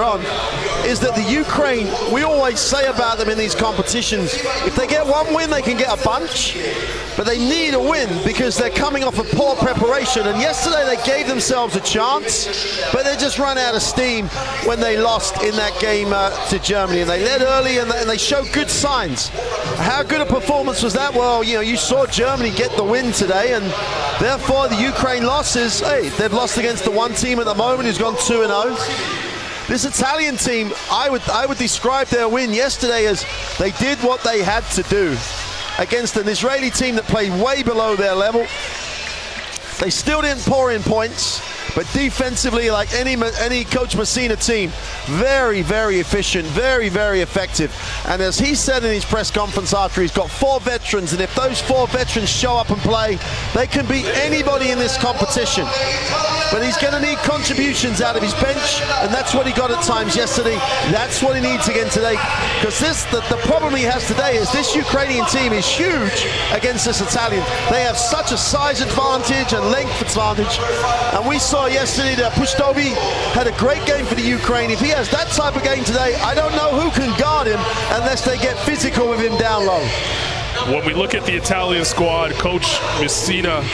earlier on, is that the Ukraine, we always say about them in these competitions, if they get one win, they can get a bunch, but they need a win because they're coming off a poor preparation. And yesterday they gave themselves a chance, but they just run out of steam when they lost in that game to Germany. And they led early and they showed good signs. How good a performance was that? Well, you know, you saw Germany get the win today, and therefore the Ukraine losses, hey, they've lost against the one team at the moment who's gone 2-0. This Italian team, I would describe their win yesterday as they did what they had to do against an Israeli team that played way below their level. They still didn't pour in points, but defensively, like any Coach Messina team, very, very efficient, very, very effective. And as he said in his press conference after, he's got 4 veterans, and if those 4 veterans show up and play, they can beat anybody in this competition. But he's going to need contributions out of his bench, and that's what he got at times yesterday. That's what he needs again today. Because the problem he has today is this Ukrainian team is huge against this Italian. They have such a size advantage and length advantage. And we saw yesterday that Pustovi had a great game for the Ukraine. If he has that type of game today, I don't know who can guard him unless they get physical with him down low. When we look at the Italian squad, Coach Messina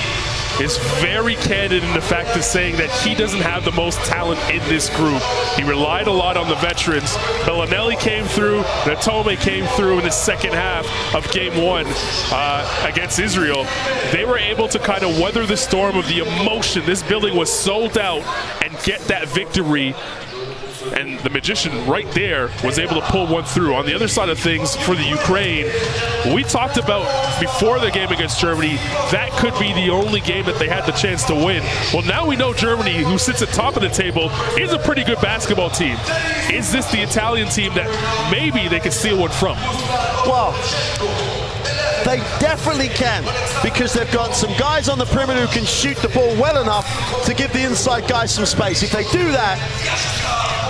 is very candid in the fact of saying that he doesn't have the most talent in this group. He relied a lot on the veterans. Bellinelli came through, Natome came through in the second half of game 1 against Israel. They were able to kind of weather the storm of the emotion. This building was sold out and get that victory. And the magician right there was able to pull one through. On the other side of things, for the Ukraine, we talked about before the game against Germany, that could be the only game that they had the chance to win. Well, now we know Germany, who sits at top of the table, is a pretty good basketball team. Is this the Italian team that maybe they could steal one from? Well, they definitely can, because they've got some guys on the perimeter who can shoot the ball well enough to give the inside guys some space. If they do that,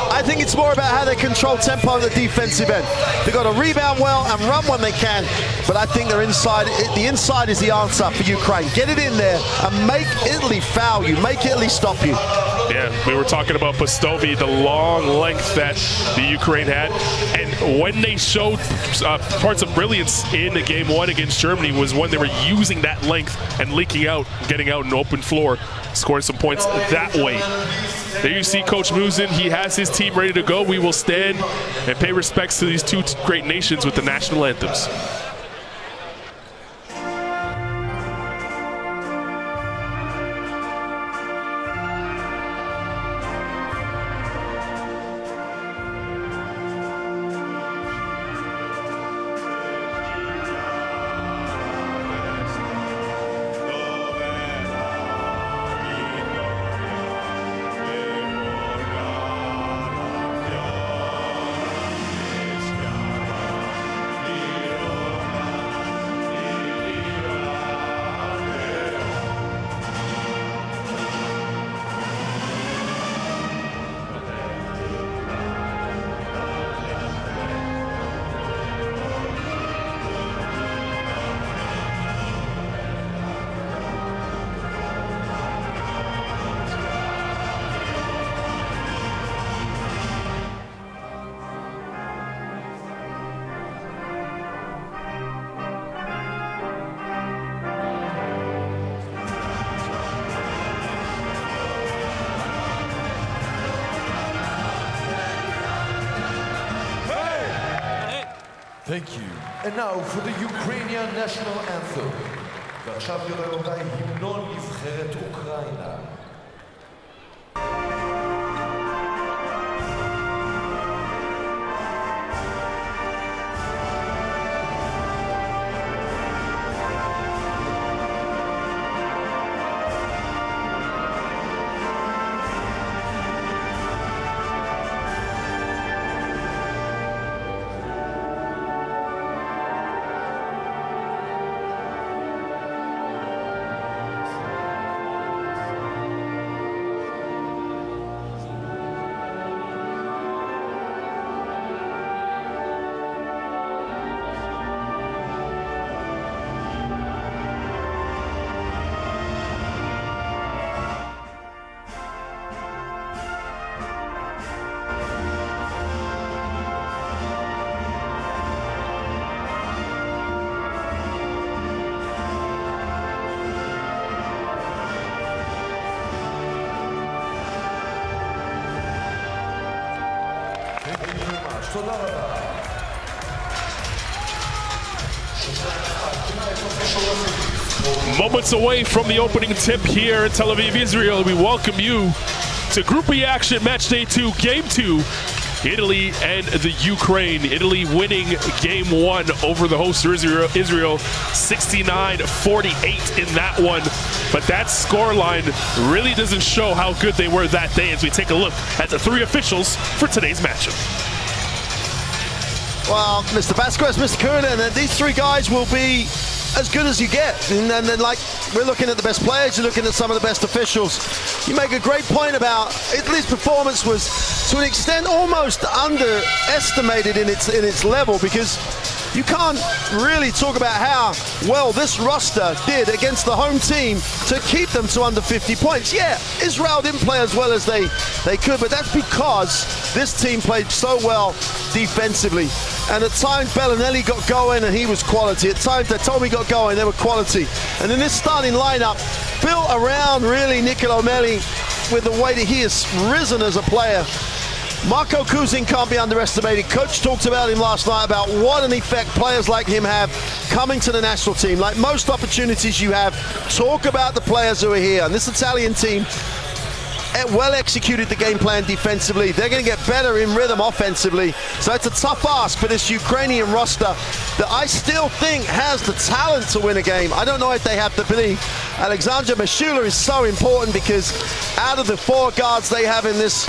I think it's more about how they control tempo on the defensive end. They've got to rebound well and run when they can, but I think they're inside. The inside is the answer for Ukraine. Get it in there and make Italy foul you, make Italy stop you. Yeah, we were talking about Pustovi, the long length that the Ukraine had, and when they showed parts of brilliance in the game 1 against Germany was when they were using that length and leaking out, getting out an open floor, scoring some points that way. There you see Coach Musin. He has his team ready to go. We will stand and pay respects to these 2 great nations with the national anthems. Thank you. And now for the Ukrainian national anthem. ועכשיו רבותיי, המנון נבחרת אוקראינה. Thank you very much. תודה רבה. Moments away from the opening tip here in Tel Aviv, Israel. We welcome you to Group Reaction Match Day 2, Game 2. Italy and the Ukraine. Italy winning Game 1 over the host Israel 69-48 in that one. But that scoreline really doesn't show how good they were that day as we take a look at the three officials for today's matchup. Well, Mr. Vasquez, Mr. Kuhn, and these three guys will be as good as you get. And then, like, we're looking at the best players, you're looking at some of the best officials. You make a great point about Italy's performance was, to an extent, almost underestimated in its level, because you can't really talk about how well this roster did against the home team to keep them to under 50 points. Yeah, Israel didn't play as well as they could, but that's because this team played so well defensively. And at times Bellinelli got going and he was quality. At times Tommy got going, they were quality. And in this starting lineup, built around really Niccolò Melli with the way that he has risen as a player. Marco Kuzin can't be underestimated. Coach talked about him last night, about what an effect players like him have coming to the national team. Like most opportunities you have, talk about the players who are here. And this Italian team well executed the game plan defensively. They're going to get better in rhythm offensively. So it's a tough ask for this Ukrainian roster that I still think has the talent to win a game. I don't know if they have the belief. Alexander Mashula is so important because out of the four guards they have in this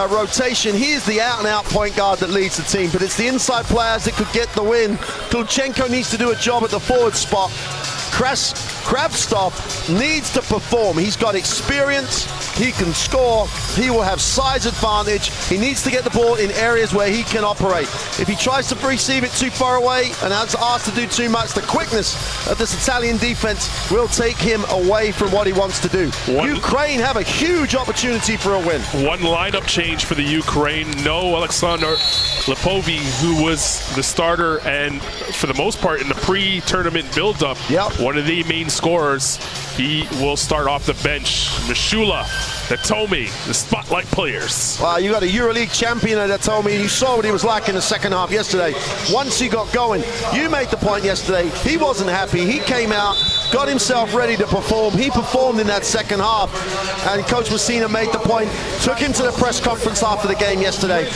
rotation, he is the out-and-out point guard that leads the team, but it's the inside players that could get the win. Kulchenko needs to do a job at the forward spot. Kravtsov needs to perform. He's got experience, he can score, he will have size advantage. He needs to get the ball in areas where he can operate. If he tries to receive it too far away and is asked to do too much, the quickness of this Italian defense will take him away from what he wants to do. Ukraine have a huge opportunity for a win. One lineup change for the Ukraine. No Alexander Lepovi, who was the starter and for the most part in the pre-tournament build-up, one of the main scorers. He will start off the bench. Mashula, the Tomi, the spotlight players. Wow, you got a EuroLeague champion at Tomi, and you saw what he was like in the second half yesterday. Once he got going, you made the point yesterday, he wasn't happy. He came out, got himself ready to perform. He performed in that second half, and Coach Messina made the point, took him to the press conference after the game yesterday.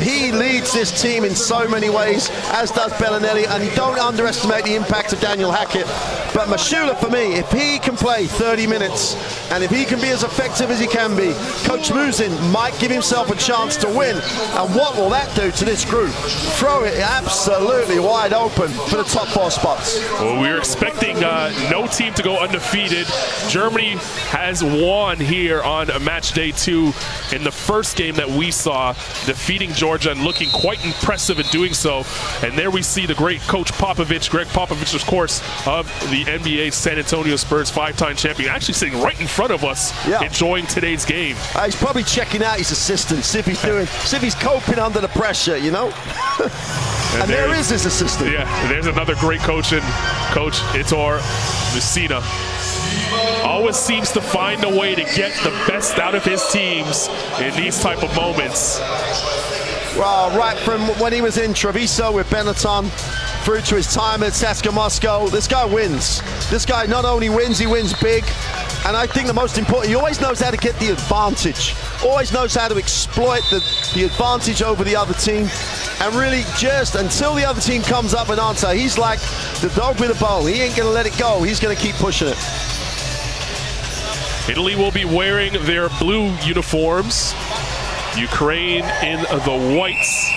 He leads this team in so many ways, as does Bellinelli, and don't underestimate the impact of Daniel Hackett. But Mashula, for me, if he can play 30 minutes, and if he can be as effective as he can be, Coach Muzin might give himself a chance to win. And what will that do to this group? Throw it absolutely wide open for the top four spots. Well, we're expecting no team to go undefeated. Germany has won here on match day 2 in the first game that we saw, defeating Georgia and looking quite impressive in doing so. And there we see the great Coach Popovich, Greg Popovich, of course, of the NBA San Antonio Spurs, 5-time champion, actually sitting right in front of us, enjoying today's game. He's probably checking out his assistant, see if he's coping under the pressure, you know? and there is his assistant. Yeah, there's another great coach, and Coach Ettore Messina always seems to find a way to get the best out of his teams in these type of moments. Well, right from when he was in Treviso with Benetton through to his time at CSKA Moscow, this guy wins. This guy not only wins, he wins big. And I think the most important, he always knows how to get the advantage. Always knows how to exploit the advantage over the other team. And really just until the other team comes up and answer, he's like the dog with a bone. He ain't gonna let it go. He's gonna keep pushing it. Italy will be wearing their blue uniforms. Ukraine in the whites.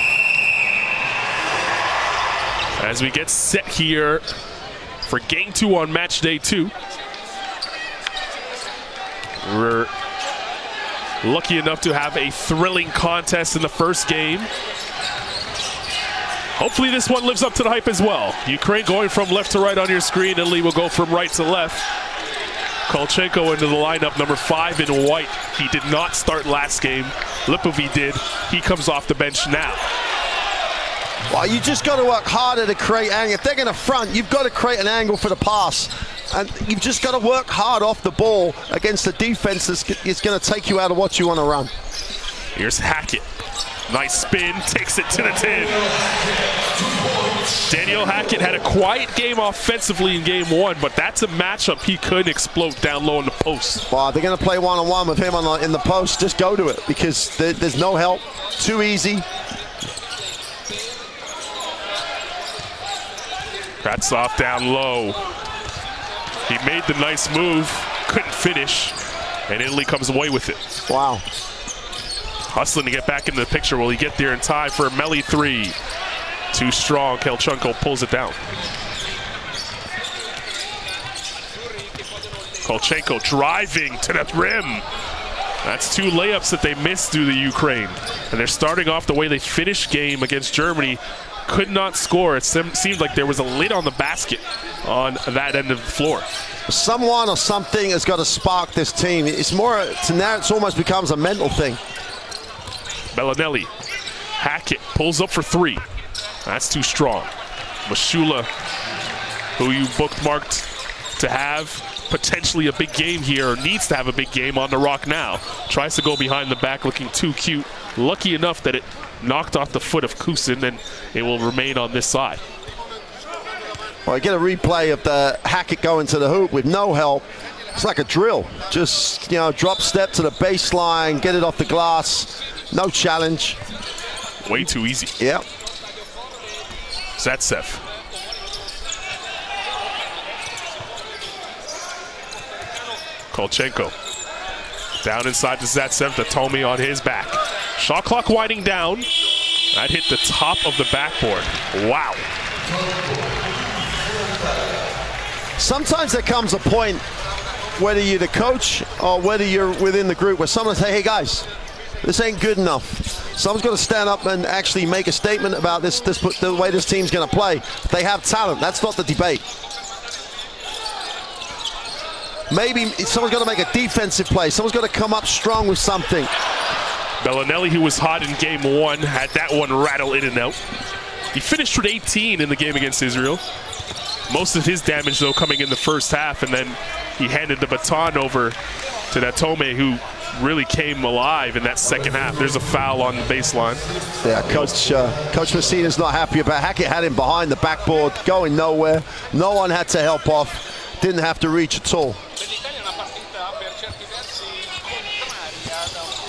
As we get set here for game 2 on match day 2. We're lucky enough to have a thrilling contest in the first game. Hopefully this one lives up to the hype as well. Ukraine going from left to right on your screen. Italy will go from right to left. Kulchenko into the lineup, number 5 in white. He did not start last game. Lipovi did. He comes off the bench now. Well, you just got to work harder to create angle. If they're going to front, you've got to create an angle for the pass. And you've just got to work hard off the ball against the defense that's going to take you out of what you want to run. Here's Hackett. Nice spin, takes it to the 10. Daniel Hackett had a quiet game offensively in game one, but that's a matchup he could explode down low in the post. Well, they're going to play one-on-one with him in the post. Just go to it because there's no help. Too easy. Kratzov down low. He made the nice move, couldn't finish, and Italy comes away with it. Wow. Hustling to get back into the picture. Will he get there in time for a Melli three? Too strong. Kelchenko pulls it down. Kelchenko driving to the rim. That's 2 layups that they missed due to Ukraine. And they're starting off the way they finished game against Germany. Could not score. It seemed like there was a lid on the basket on that end of the floor. Someone or something has got to spark this team. It's more, now it's almost becomes a mental thing. Bellinelli. Hackett pulls up for 3. That's too strong. Mashula, who you bookmarked to have potentially a big game here, or needs to have a big game on the rock now. Tries to go behind the back looking too cute. Lucky enough that it knocked off the foot of Kusin, and it will remain on this side. Well, you get a replay of the Hackett going to the hoop with no help. It's like a drill. Just, drop step to the baseline, get it off the glass. No challenge. Way too easy. Yeah. Zatsev. Kelchenko. Down inside to Zatsev, the Tommy on his back. Shot clock winding down. That hit the top of the backboard. Wow. Sometimes there comes a point, whether you're the coach or whether you're within the group, where someone say, hey guys, this ain't good enough. Someone's got to stand up and actually make a statement about the way this team's going to play. They have talent. That's not the debate. Maybe someone's got to make a defensive play. Someone's got to come up strong with something. Bellinelli, who was hot in game one, had that one rattle in and out. He finished with 18 in the game against Israel. Most of his damage, though, coming in the first half, and then he handed the baton over to that Tomei, who really came alive in that second half. There's a foul on the baseline. Yeah, Coach Messina's not happy about. Hackett had him behind the backboard, going nowhere. No one had to help off. Didn't have to reach at all.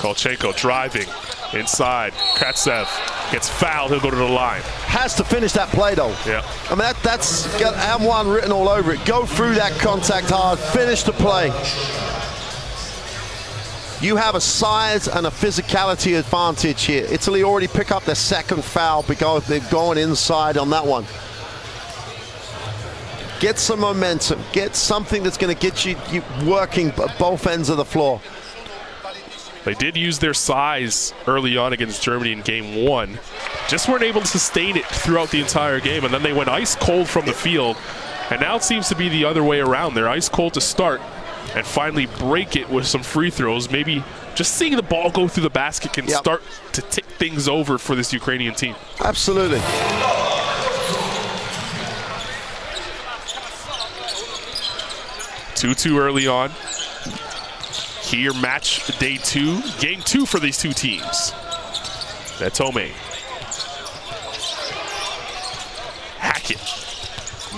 Kelchenko driving inside. Kratsev gets fouled. He'll go to the line. Has to finish that play, though. Yeah. I mean, that's got M1 written all over it. Go through that contact hard. Finish the play. You have a size and a physicality advantage here. Italy already pick up their second foul because they're going inside on that one. Get some momentum. Get something that's going to get you working at both ends of the floor. They did use their size early on against Germany in game one. Just weren't able to sustain it throughout the entire game, and then they went ice cold from the field. And now it seems to be the other way around. They're ice cold to start and finally break it with some free throws. Maybe just seeing the ball go through the basket can start to tick things over for this Ukrainian team. Absolutely. 2-2 early on. Here, match day 2, game 2 for these two teams. That's Tomei. Hackett.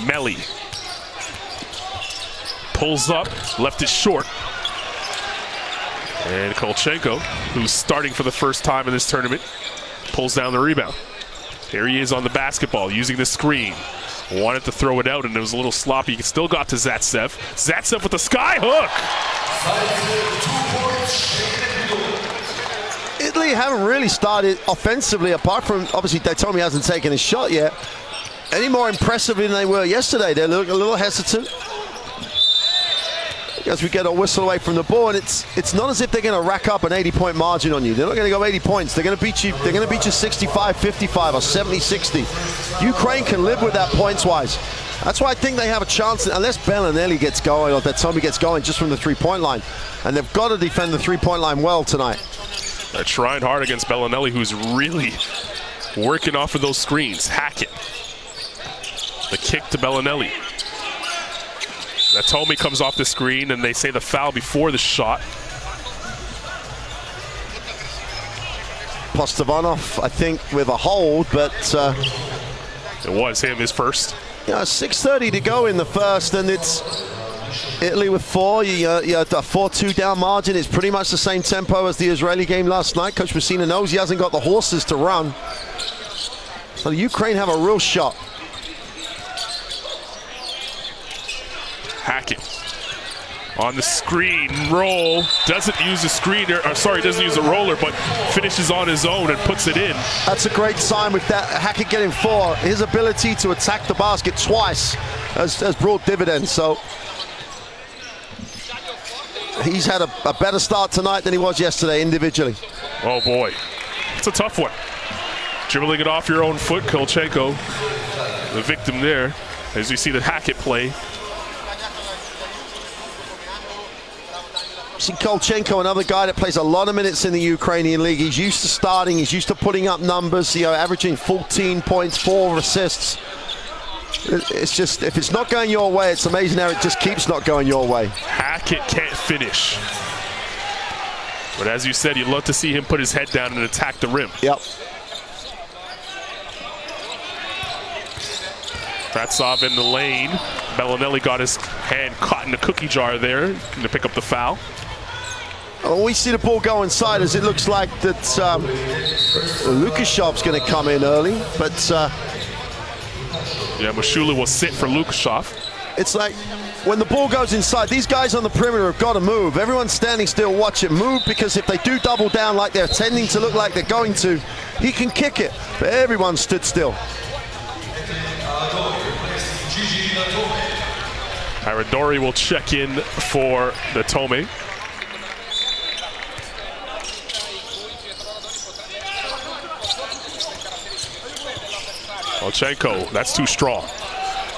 Melli. Pulls up, left it short. And Kelchenko, who's starting for the first time in this tournament, pulls down the rebound. Here he is on the basketball, using the screen. Wanted to throw it out, and it was a little sloppy. He still got to Zatsev. Zatsev with the sky hook. Italy haven't really started offensively, apart from, obviously, Tomei hasn't taken his shot yet, any more impressively than they were yesterday. They're a little hesitant as we get a whistle away from the ball, and it's not as if they're going to rack up an 80-point margin on you. They're not going to go 80 points. They're going to beat you. They're going to beat you 65-55 or 70-60. Ukraine can live with that points-wise. That's why I think they have a chance, unless Bellinelli gets going or that Tomei gets going just from the three-point line. And they've got to defend the three-point line well tonight. They're trying hard against Bellinelli, who's really working off of those screens. Hackett. The kick to Bellinelli. That Tomei comes off the screen, and they say the foul before the shot. Postavanov, I think, with a hold, but it was him, his first. 6:30 to go in the first, and it's Italy with 4. You had a 4-2 down margin. It's pretty much the same tempo as the Israeli game last night. Coach Messina knows he hasn't got the horses to run. So the Ukraine have a real shot. Hackett on the screen, roll, doesn't use a screener, doesn't use a roller, but finishes on his own and puts it in. That's a great sign with that Hackett getting 4. His ability to attack the basket twice has brought dividends. So he's had a better start tonight than he was yesterday individually. Oh boy, it's a tough one. Dribbling it off your own foot, Kolchenko, the victim there, as you see the Hackett play. See Kolchenko, another guy that plays a lot of minutes in the Ukrainian league. He's used to starting, he's used to putting up numbers, averaging 14 points, 4 assists. It's just, if it's not going your way, it's amazing how it just keeps not going your way. Hackett can't finish. But as you said, you'd love to see him put his head down and attack the rim. Yep. Ratsov in the lane. Bellinelli got his hand caught in the cookie jar there to pick up the foul. We see the ball go inside as it looks like that Lukashov's going to come in early, but yeah, Mashula will sit for Lukashov. It's like when the ball goes inside, these guys on the perimeter have got to move. Everyone's standing still, watch it move, because if they do double down like they're tending to look like they're going to, he can kick it, but everyone stood still. Aradori will check in for the Tome. Kolchenko, that's too strong.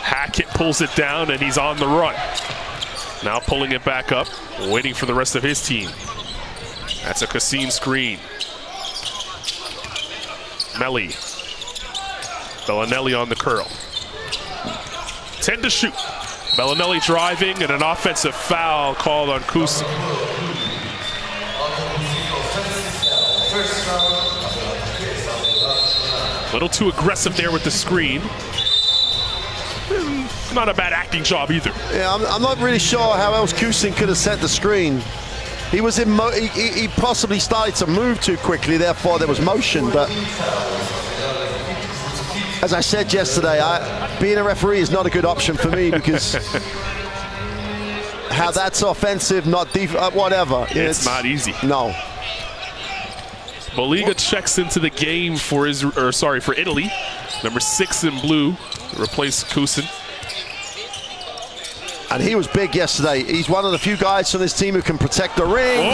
Hackett pulls it down and he's on the run. Now pulling it back up, waiting for the rest of his team. That's a Kassim screen. Melli. Bellinelli on the curl. 10 to shoot. Bellinelli driving and an offensive foul called on Kusin. A little too aggressive there with the screen. Not a bad acting job either. Yeah, I'm not really sure how else Kusin could have set the screen. He was in he possibly started to move too quickly, therefore there was motion, but as I said yesterday, being a referee is not a good option for me, because how that's offensive, not whatever. It's not easy. No. Boliga checks into the game for Italy. Number 6 in blue, replace Kusin. And he was big yesterday. He's one of the few guys on this team who can protect the ring.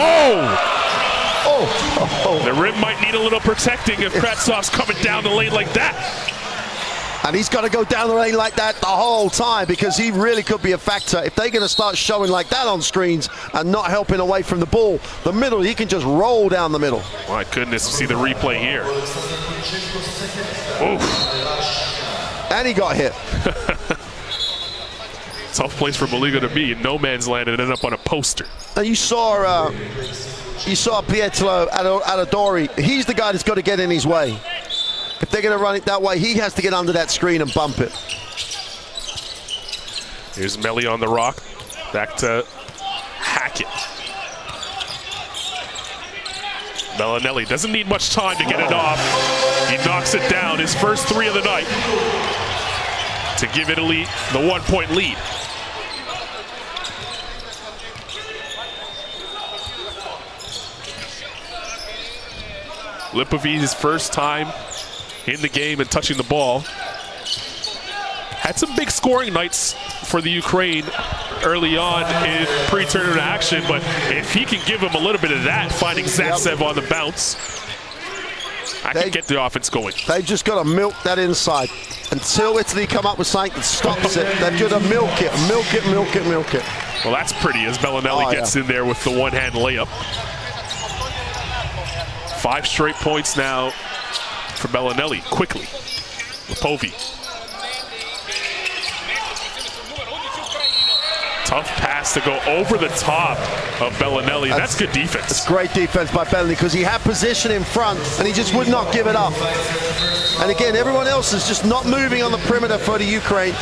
Oh! The rim might need a little protecting if Kratsov's coming down the lane like that. And he's got to go down the lane like that the whole time, because he really could be a factor. If they're going to start showing like that on screens and not helping away from the ball, the middle, he can just roll down the middle. My goodness, see the replay here. Oof. And he got hit. Tough place for Boliga to be in no man's land and end up on a poster. And you saw Pietro Aradori. He's the guy that's got to get in his way. If they're going to run it that way, he has to get under that screen and bump it. Here's Melli on the rock. Back to Hackett. Bellinelli doesn't need much time to get it off. He knocks it down, his first 3 of the night, to give Italy the 1-point lead. Lipovi's first time in the game and touching the ball. Had some big scoring nights for the Ukraine early on in pre-tournament action, but if he can give him a little bit of that, finding Zaitsev on the bounce, I can get the offense going. They've just got to milk that inside. Until Italy come up with something that stops it, they've got to milk it, milk it, milk it, milk it. Well, that's pretty as Bellinelli gets in there with the one-hand layup. 5 straight points now for Bellinelli, quickly. Lipovi. Tough pass to go over the top of Bellinelli. That's good defense. It's great defense by Bellinelli because he had position in front and he just would not give it up. And again, everyone else is just not moving on the perimeter for the Ukraine.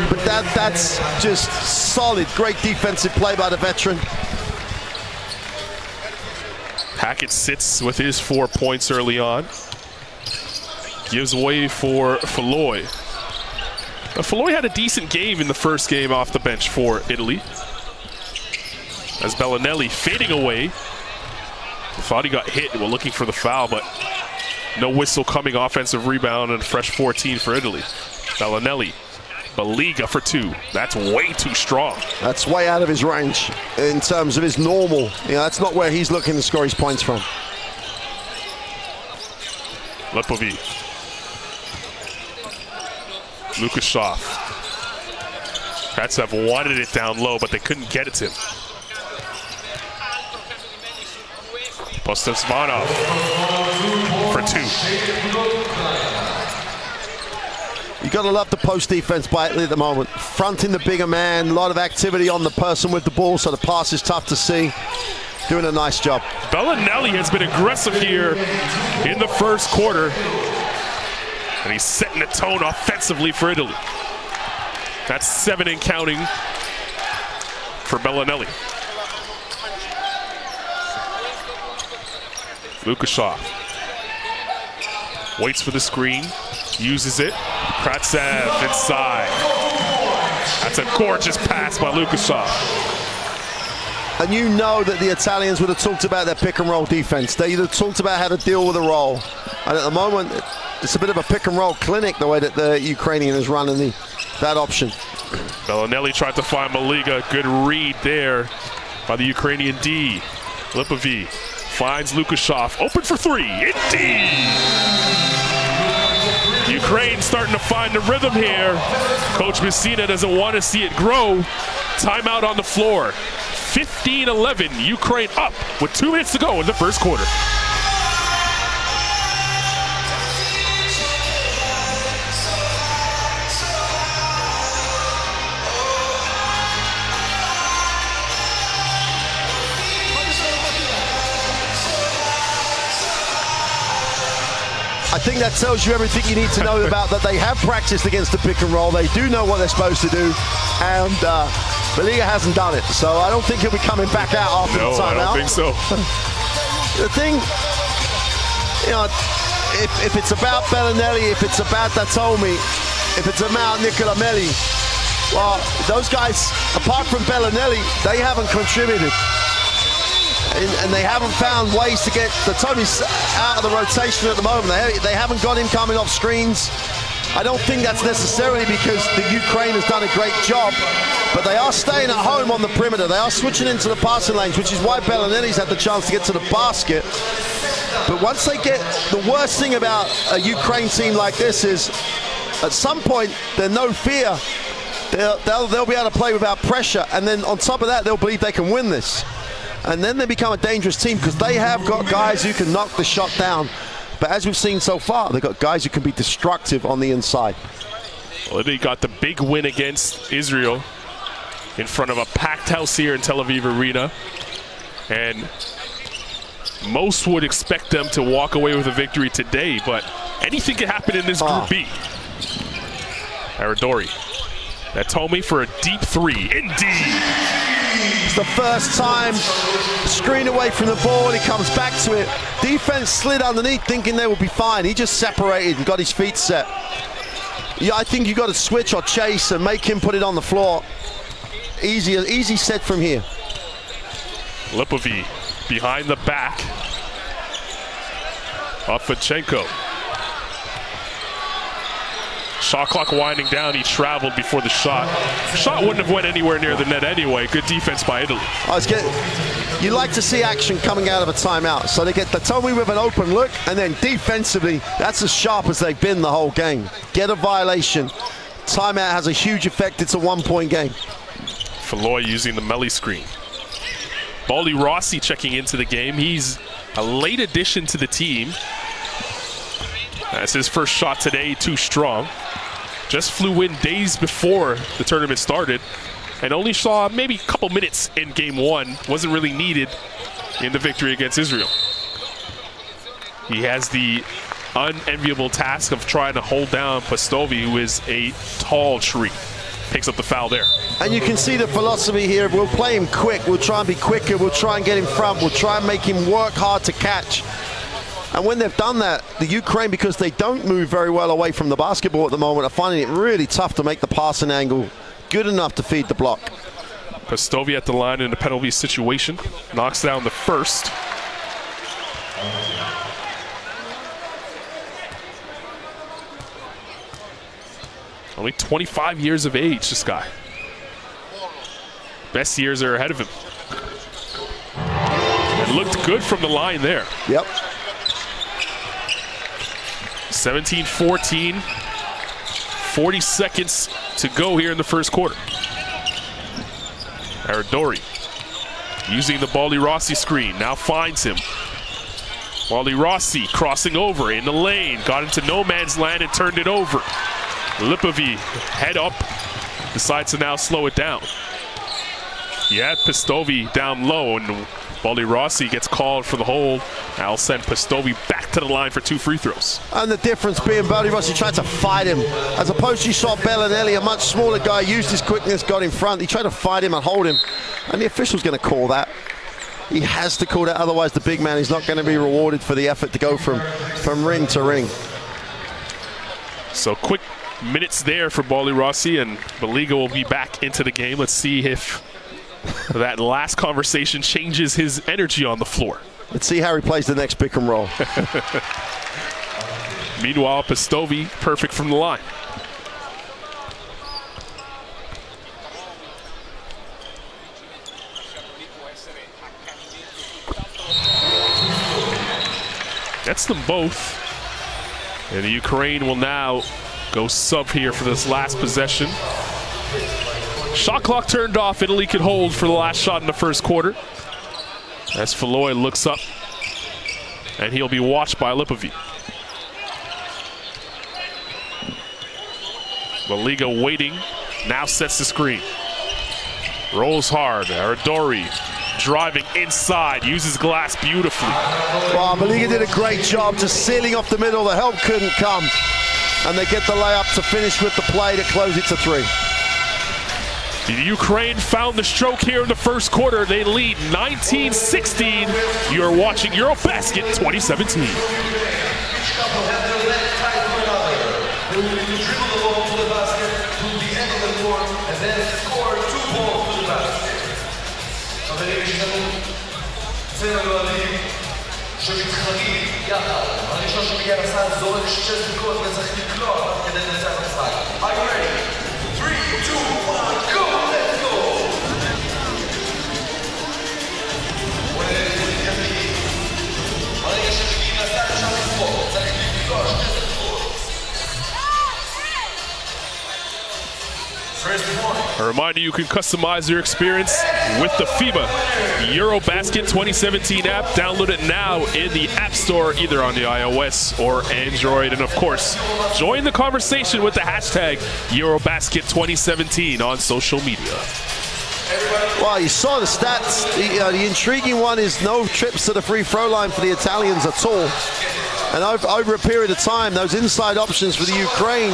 But that's just solid, great defensive play by the veteran. Hackett sits with his 4 points early on. Gives way for Falloy. Falloy had a decent game in the first game off the bench for Italy. As Bellinelli fading away. Thought he got hit and were looking for the foul, but no whistle coming. Offensive rebound and fresh 14 for Italy. Bellinelli, Baliga for 2. That's way too strong. That's way out of his range in terms of his normal. That's not where he's looking to score his points from. Lepovi. Lukashov. Pats have wanted it down low, but they couldn't get it to him. Postovsvanov for 2. You got to love the post defense by Italy at the moment. Fronting the bigger man, a lot of activity on the person with the ball, so the pass is tough to see. Doing a nice job. Bellinelli has been aggressive here in the first quarter. And he's setting the tone offensively for Italy. That's 7 and counting for Bellinelli. Lukashov waits for the screen, uses it. Kratsev inside. That's a gorgeous pass by Lukashov. And you know that the Italians would have talked about their pick and roll defense. They would have talked about how to deal with a roll. And at the moment, it's a bit of a pick and roll clinic the way that the Ukrainian is running that option. Bellinelli tried to find Maliga. Good read there by the Ukrainian D. Lipovi finds Lukashov. Open for 3. Indeed! Ukraine starting to find the rhythm here. Coach Messina doesn't want to see it grow. Timeout on the floor. 15-11. Ukraine up with 2 minutes to go in the first quarter. I think that tells you everything you need to know about that they have practiced against the pick and roll. They do know what they're supposed to do, and Baliga hasn't done it. So I don't think he'll be coming back out after the timeout. No, I don't think so. The thing, if it's about Bellinelli, if it's about Datomi, if it's about Nicola Melli, well, those guys, apart from Bellinelli, they haven't contributed. And they haven't found ways to get the Tommy's out of the rotation at the moment. They haven't got him coming off screens. I don't think that's necessarily because the Ukraine has done a great job, but they are staying at home on the perimeter. They are switching into the passing lanes, which is why Bellinelli's had the chance to get to the basket. But once they get, the worst thing about a Ukraine team like this is, at some point, there's no fear. They'll be able to play without pressure, and then on top of that, they'll believe they can win this. And then they become a dangerous team because they have got guys who can knock the shot down. But as we've seen so far, they've got guys who can be destructive on the inside. Well, they got the big win against Israel in front of a packed house here in Tel Aviv Arena. And most would expect them to walk away with a victory today, but anything can happen in this Group B. Aradori. That told me for a deep 3. Indeed. It's the first time, screen away from the ball, he comes back to it. Defense slid underneath thinking they would be fine. He just separated and got his feet set. Yeah, I think you got to switch or chase and make him put it on the floor. Easy set from here. Lipovi behind the back. Ofachenko. Shot clock winding down. He traveled before the shot. Shot wouldn't have went anywhere near the net anyway. Good defense by Italy. You like to see action coming out of a timeout. So they get the Tommy with an open look, and then defensively, that's as sharp as they've been the whole game. Get a violation. Timeout has a huge effect. It's a 1-point game. Falloy using the Melli screen. Baldy Rossi checking into the game. He's a late addition to the team. That's his first shot today, too strong. just flew in days before the tournament started and only saw maybe a couple minutes in game one. Wasn't really needed in the victory against Israel. He has the unenviable task of trying to hold down Pastovi, who is a tall tree. Picks up the foul there. And you can see the philosophy here. We'll play him quick. We'll try and be quicker. We'll try and get in front. We'll try and make him work hard to catch. And when they've done that, the Ukraine, because they don't move very well away from the basketball at the moment, are finding it really tough to make the passing angle good enough to feed the block. Pastovi at the line in a penalty situation. Knocks down the first. Only 25 years of age, this guy. Best years are ahead of him. And looked good from the line there. Yep. 17-14. 40 seconds to go here in the first quarter. Aradori using the Baldy Rossi screen. Now finds him. Baldy Rossi crossing over in the lane. Got into no man's land and turned it over. Lipovi, head up, decides to now slow it down. He had Pastovi down low, and Baldy Rossi gets called for the hold. That'll send Pastovi back to the line for 2 free throws. And the difference being Baldy Rossi tried to fight him. As opposed to you saw Bellinelli, a much smaller guy, used his quickness, got in front. He tried to fight him and hold him. And the official's going to call that. He has to call that, otherwise the big man is not going to be rewarded for the effort to go from ring to ring. So quick minutes there for Baldy Rossi, and Baliga will be back into the game. Let's see if that last conversation changes his energy on the floor. Let's see how he plays the next pick and roll. Meanwhile, Pastovi perfect from the line. Gets them both. And the Ukraine will now go sub here for this last possession. Shot clock turned off. Italy could hold for the last shot in the first quarter. As Falloy looks up, and he'll be watched by Lipovi. Baliga waiting, now sets the screen. Rolls hard, Aradori driving inside, uses glass beautifully. Well, Baliga did a great job just sealing off the middle. The help couldn't come. And they get the layup to finish with the play to close it to 3. The Ukraine found the stroke here in the first quarter. They lead 19-16. You're watching EuroBasket 2017. הראשון שמגיע לסל זורק 6 דקות וצריך לקלוע כדי לנצח המשחק. Are you ready? 3, 2, 1, go! Let's go! ברגע שמגיעים לסל אפשר לספור, צריך לקלוע 2 דקות. First point. A reminder, you can customize your experience with the FIBA EuroBasket 2017 app. Download it now in the App Store, either on the iOS or Android. And of course, join the conversation with the hashtag EuroBasket 2017 on social media. Well, you saw the stats. The intriguing one is no trips to the free throw line for the Italians at all. And over a period of time, those inside options for the Ukraine,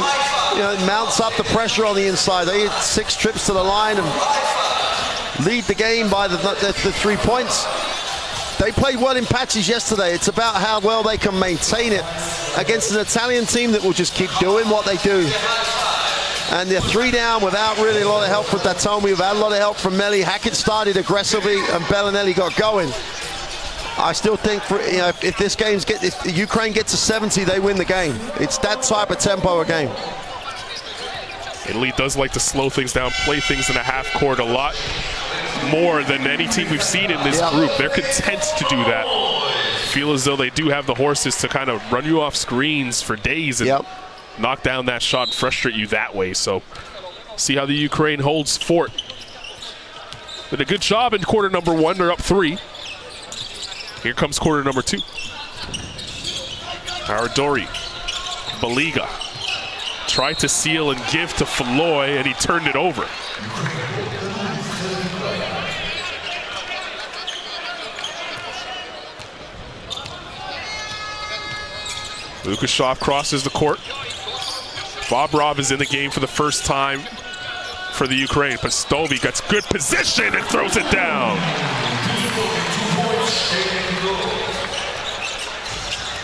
it mounts up the pressure on the inside. They had 6 trips to the line and lead the game by the 3 points. They played well in patches yesterday. It's about how well they can maintain it against an Italian team that will just keep doing what they do. And they're 3 down without really a lot of help from Datomi, without a lot of help from Melli. Hackett started aggressively and Bellinelli got going. I still think if Ukraine gets to 70, they win the game. It's that type of tempo of game. Italy does like to slow things down, play things in a half court a lot more than any team we've seen in this group. They're content to do that. Feel as though they do have the horses to kind of run you off screens for days and knock down that shot and frustrate you that way. So see how the Ukraine holds fort. Did a good job in quarter number 1. They're up 3. Here comes quarter number 2. Aradori, Baliga, Tried to seal and give to Floyd, and he turned it over. Lukashov crosses the court. Bobrov is in the game for the first time for the Ukraine. Pastovi gets good position and throws it down.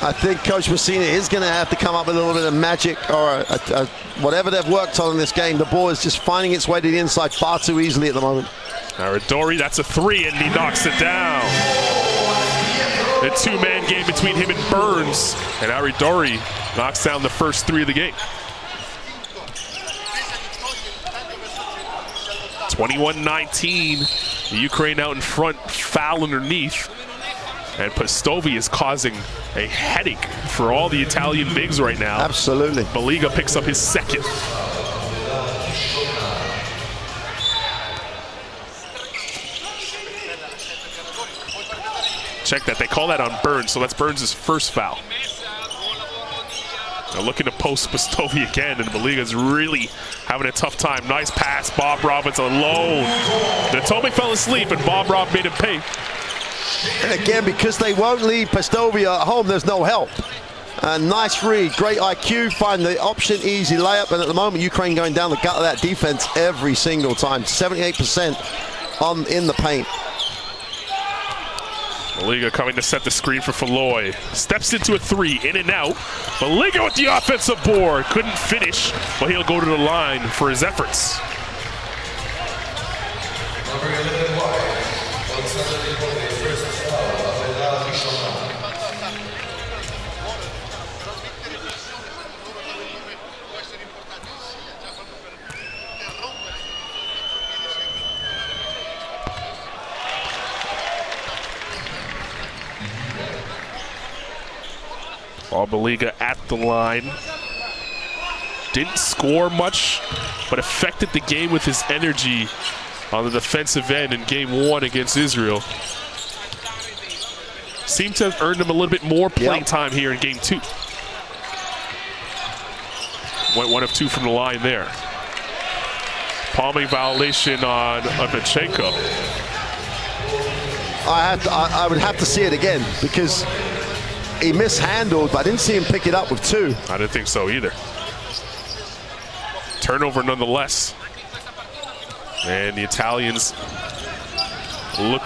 I think Coach Messina is going to have to come up with a little bit of magic or whatever they've worked on in this game. The ball is just finding its way to the inside far too easily at the moment. Aradori, that's a three, and he knocks it down. The two-man game between him and Burns, and Aradori knocks down the first three of the game. 21-19, the Ukraine out in front, foul underneath. And Pastovi is causing a headache for all the Italian bigs right now. Absolutely. Baliga picks up his second. Check that, they call that on Burns, so that's Burns' first foul. They're looking to post Pastovi again, and Baliga's really having a tough time. Nice pass, Bobrov alone. Natome fell asleep, and Bobrov made him pay. And again, because they won't leave Pastovi at home, there's no help. Nice read, great IQ, find the option, easy layup, and at the moment, Ukraine going down the gut of that defense every single time. 78% in the paint. Baliga coming to set the screen for Floyd. Steps into a three, in and out. Baliga with the offensive board. Couldn't finish, but he'll go to the line for his efforts. Baliga at the line. Didn't score much, but affected the game with his energy on the defensive end in game one against Israel. Seemed to have earned him a little bit more playing time here in game two. Went 1 of 2 from the line there. Palming violation on Avchenko. I would have to see it again because he mishandled, but I didn't see him pick it up with 2. I didn't think so either. Turnover nonetheless. And the Italians look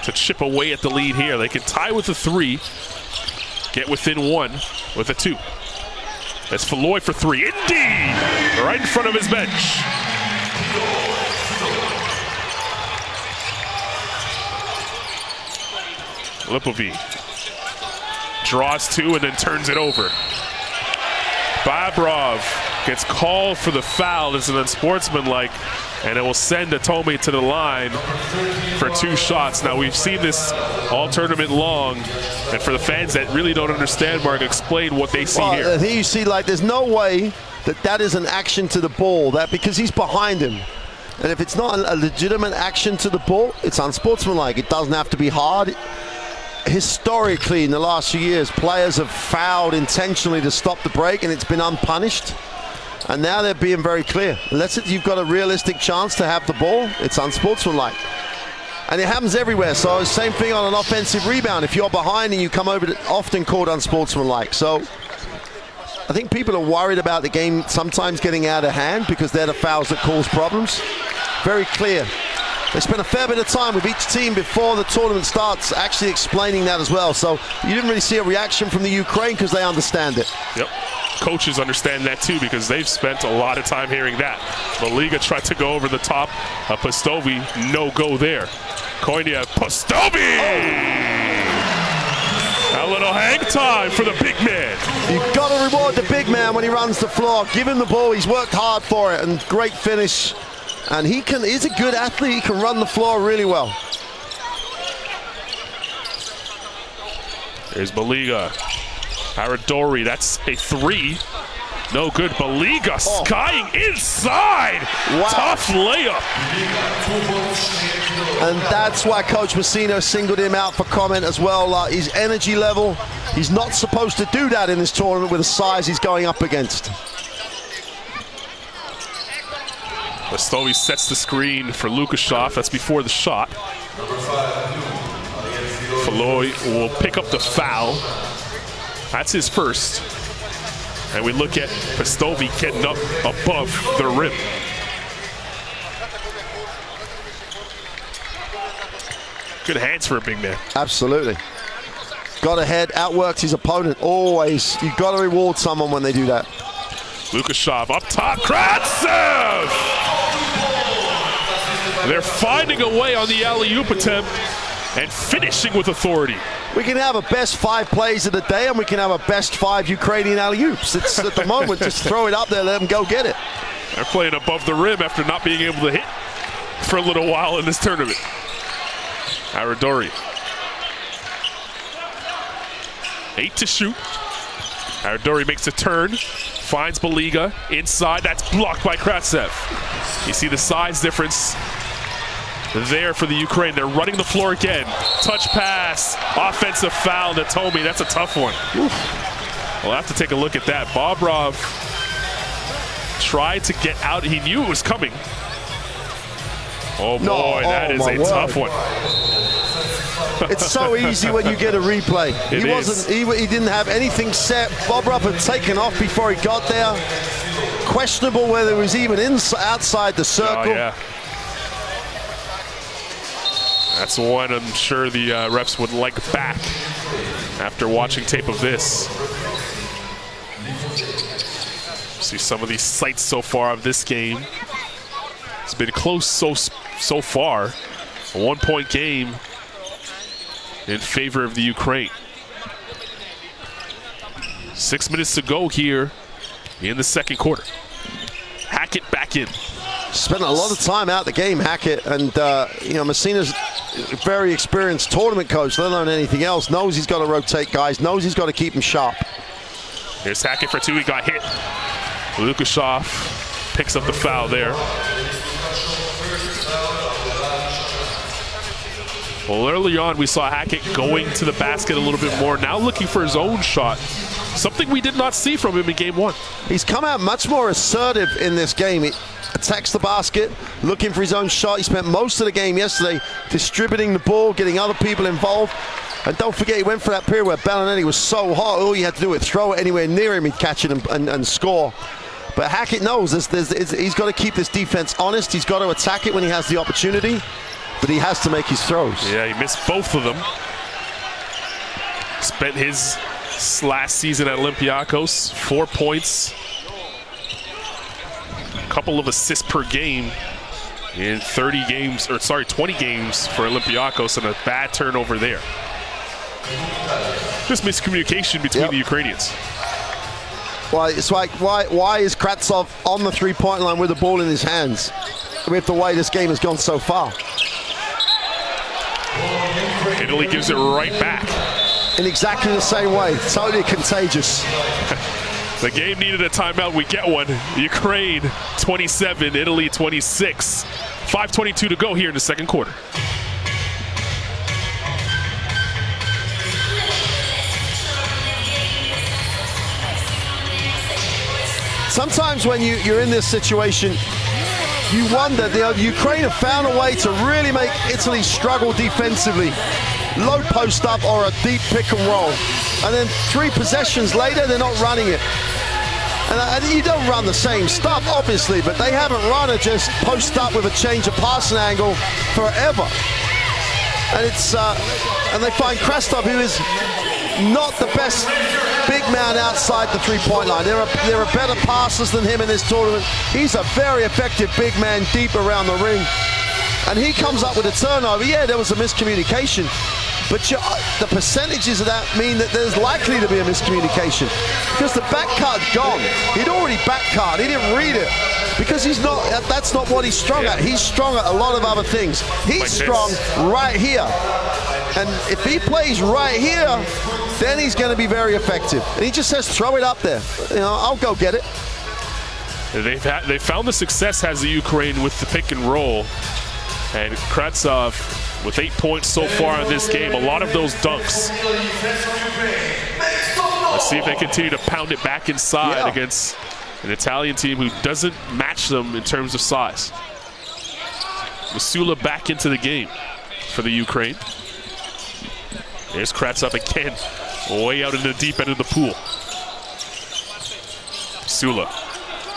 to chip away at the lead here. They can tie with a 3, get within 1 with a 2. That's Floyd for 3. Indeed! Right in front of his bench. Lipovine draws 2 and then turns it over. Bobrov gets called for the foul. It's an unsportsmanlike, and it will send Natome to the line for 2 shots. Now, we've seen this all tournament long, and for the fans that really don't understand, Mark, explain what they see here. Here you see, like, there's no way that is an action to the ball, because he's behind him. And if it's not a legitimate action to the ball, it's unsportsmanlike. It doesn't have to be hard. Historically, in the last few years, players have fouled intentionally to stop the break, and it's been unpunished. And now they're being very clear. Unless you've got a realistic chance to have the ball, it's unsportsmanlike. And it happens everywhere. So same thing on an offensive rebound. If you're behind and you come over, it's often called unsportsmanlike. So I think people are worried about the game sometimes getting out of hand because they're the fouls that cause problems. Very clear. They spent a fair bit of time with each team before the tournament starts actually explaining that as well. So you didn't really see a reaction from the Ukraine because they understand it. Yep. Coaches understand that too because they've spent a lot of time hearing that. Baliga tried to go over the top. Pastovi, no go there. Konya, Pastovi! A little hang time for the big man. You've got to reward the big man when he runs the floor. Give him the ball. He's worked hard for it, and great finish. And he's a good athlete. He can run the floor really well. There's Baliga. Aradori, that's a 3. No good. Baliga skying inside. Wow. Tough layup. And that's why Coach Messina singled him out for comment as well. His energy level, he's not supposed to do that in this tournament with the size he's going up against. Pastovi sets the screen for Lukashov. That's before the shot. Falloy will pick up the foul. That's his first. And we look at Pastovi getting up above the rim. Good hands for a big man. Absolutely. Got ahead, outworked his opponent. Always, you've got to reward someone when they do that. Lukashov up top, Kravtsev! They're finding a way on the alley-oop attempt and finishing with authority. We can have a best 5 plays of the day, and we can have a best 5 Ukrainian alley-oops. It's at the moment, just throw it up there, let them go get it. They're playing above the rim after not being able to hit for a little while in this tournament. Aradori. 8 to shoot. Aradori makes a turn, finds Baliga inside. That's blocked by Kravtsev. You see the size difference there for the Ukraine. They're running the floor again. Touch pass, offensive foul to Tomi. That's a tough one. Oof. We'll have to take a look at that. Bobrov tried to get out. He knew it was coming. Oh boy, that is a tough one. It's so easy when you get a replay. He didn't have anything set. Bobrov had taken off before he got there. Questionable whether it was even outside the circle. Oh, yeah. That's one I'm sure the refs would like back after watching tape of this. See some of these sights so far of this game. It's been close so far. A 1-point game in favor of the Ukraine. 6 minutes to go here in the second quarter. Hackett back in. Spent a lot of time out the game, Hackett, and you know, Messina's a very experienced tournament coach, let alone anything else. Knows he's got to rotate guys, knows he's got to keep them sharp. Here's Hackett for 2, he got hit. Lukashov picks up the foul there. Well, early on we saw Hackett going to the basket a little bit more, now looking for his own shot. Something we did not see from him in game 1. He's come out much more assertive in this game. He attacks the basket, looking for his own shot. He spent most of the game yesterday distributing the ball, getting other people involved. And don't forget, he went for that period where Bellinetti was so hot, all you had to do was throw it anywhere near him, he'd catch it and score. But Hackett knows he's got to keep this defense honest. He's got to attack it when he has the opportunity, but he has to make his throws. Yeah, he missed both of them. Spent his last season at Olympiacos, 4 points, a couple of assists per game in 20 games for Olympiacos, and a bad turnover there. Just miscommunication between the Ukrainians. Well, it's like, why is Kravtsov on the three-point line with the ball in his hands with the way this game has gone so far? Italy gives it right back. In exactly the same way, totally contagious. The game needed a timeout, we get one. Ukraine 27, Italy 26. 5:22 to go here in the second quarter. Sometimes when you're in this situation, you wonder, Ukraine have found a way to really make Italy struggle defensively. Low post up or a deep pick and roll. And then 3 possessions later, they're not running it. And you don't run the same stuff, obviously, but they haven't run it just post up with a change of passing angle forever. And and they find Krastov, who is not the best big man outside the three-point line. There are better passers than him in this tournament. He's a very effective big man deep around the ring. And he comes up with a turnover. Yeah, there was a miscommunication, but the percentages of that mean that there's likely to be a miscommunication because the back cut's gone. He'd already back cut. He didn't read it because that's not what he's strong at. He's strong at a lot of other things. He's strong right here. And if he plays right here, then he's going to be very effective. And he just says, throw it up there. You know, I'll go get it. They found the success has the Ukraine with the pick and roll. And Kravtsov with 8 points so far in this game, a lot of those dunks. Let's see if they continue to pound it back inside against An Italian team who doesn't match them in terms of size. Masula back into the game for the Ukraine. There's Kratsov again, way out in the deep end of the pool. Masula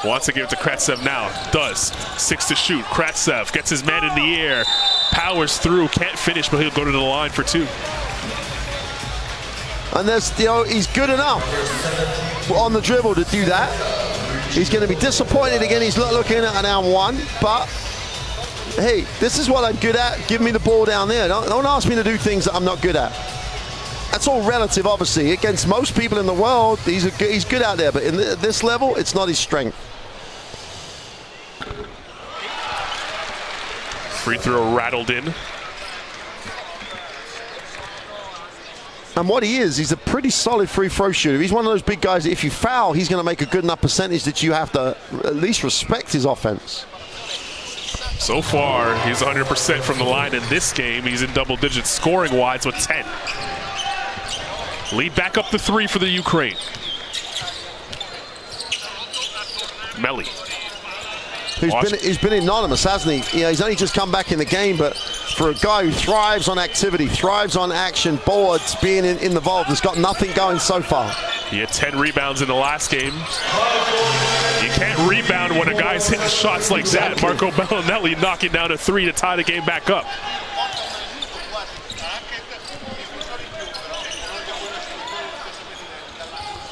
wants to give it to Kratsov now, does. 6 to shoot, Kratsov gets his man in the air, powers through, can't finish, but he'll go to the line for 2. And there's, he's good enough on the dribble to do that. He's going to be disappointed again. He's not looking at an and 1, but hey, this is what I'm good at. Give me the ball down there. Don't ask me to do things that I'm not good at. That's all relative, obviously. Against most people in the world, he's good out there, but in this level, it's not his strength. Free throw rattled in. And what he is, he's a pretty solid free throw shooter. He's one of those big guys that if you foul, he's going to make a good enough percentage that you have to at least respect his offense. So far, he's 100% from the line in this game. He's in double digits scoring-wise with 10. Lead back up to 3 for the Ukraine. Melli. He's been anonymous, hasn't he? He's only just come back in the game, but for a guy who thrives on activity, thrives on action, boards, being involved, has got nothing going so far. He had 10 rebounds in the last game. You can't rebound when a guy's hitting shots like that. Marco Bellinelli knocking down a 3 to tie the game back up.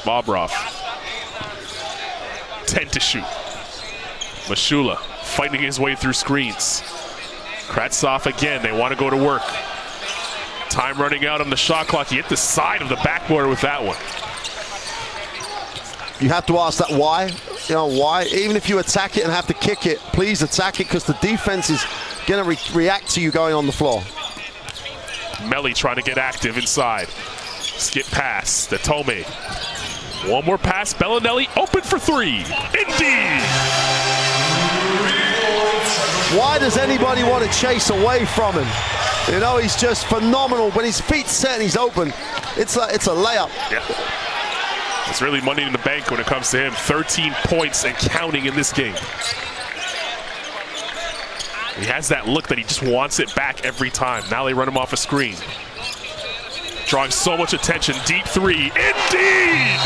Bobrov. 10 to shoot. Masula fighting his way through screens. Kratsov again, they want to go to work. Time running out on the shot clock. He hit the side of the backboard with that one. You have to ask that why. Why? Even if you attack it and have to kick it, please attack it, because the defense is going to react to you going on the floor. Melli trying to get active inside. Skip pass to Tome. One more pass, Bellinelli open for 3. Indeed! Why does anybody want to chase away from him? He's just phenomenal. When his feet's set and he's open, it's a layup. Yeah. It's really money in the bank when it comes to him. 13 points and counting in this game. He has that look that he just wants it back every time. Now they run him off a screen. Drawing so much attention, deep 3, indeed!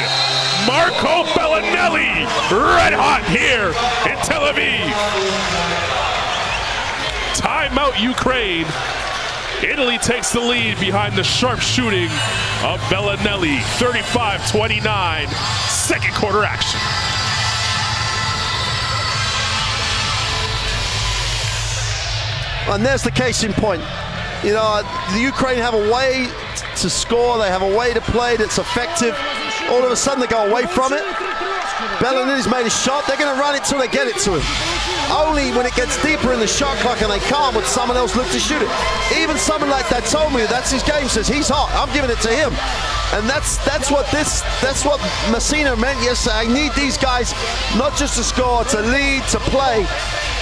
Marco Bellinelli, red hot here in Tel Aviv. Timeout Ukraine. Italy takes the lead behind the sharp shooting of Bellinelli, 35-29, second quarter action. And there's the case in point. The Ukraine have a way to score, they have a way to play that's effective. All of a sudden they go away from it. Bellinelli's made a shot, they're going to run it till they get it to him. Only when it gets deeper in the shot clock and they can't, would someone else look to shoot it. Even someone like that told me that's his game, says he's hot, I'm giving it to him. And that's what Messina meant yesterday. I need these guys not just to score, to lead, to play.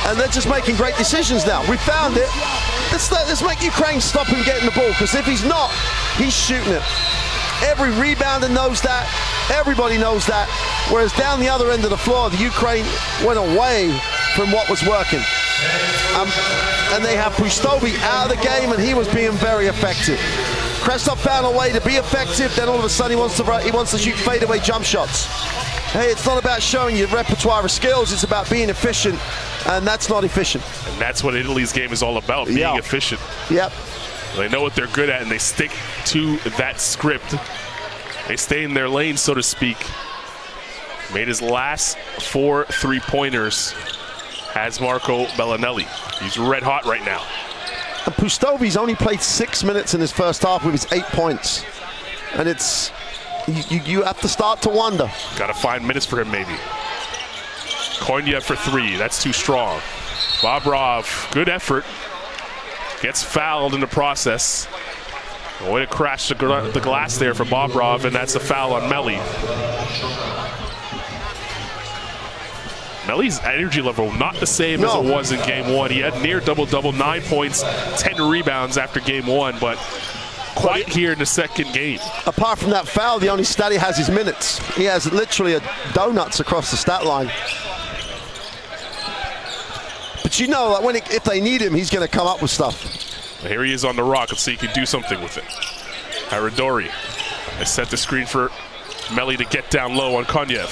And they're just making great decisions now. We found it. Let's make Ukraine stop him getting the ball, because if he's not, he's shooting it. Every rebounder knows that. Everybody knows that. Whereas down the other end of the floor, the Ukraine went away from what was working. And they have Pustovi out of the game, and he was being very effective. Krestov found a way to be effective, then all of a sudden he wants to shoot fadeaway jump shots. Hey, it's not about showing your repertoire of skills, it's about being efficient, and that's not efficient. And that's what Italy's game is all about, being efficient. Yep. They know what they're good at, and they stick to that script. They stay in their lane, so to speak. Made his last 4 3-pointers has Marco Bellinelli. He's red hot right now. And Pustovi's only played 6 minutes in his first half with his 8 points. And it's, you have to start to wonder. Got to find minutes for him, maybe. Konya for 3, that's too strong. Bobrov, good effort. Gets fouled in the process. Way to crash the glass there for Bobrov, and that's a foul on Melli. Melli's energy level not the same as it was in game 1. He had near double-double, 9 points, 10 rebounds after game 1, but quite here in the second game. Apart from that foul, the only stat he has is minutes. He has literally donuts across the stat line. But you know, like if they need him, he's going to come up with stuff. Here he is on the rock. Let's see if he can do something with it. Aradori. They set the screen for Melli to get down low on Konyev.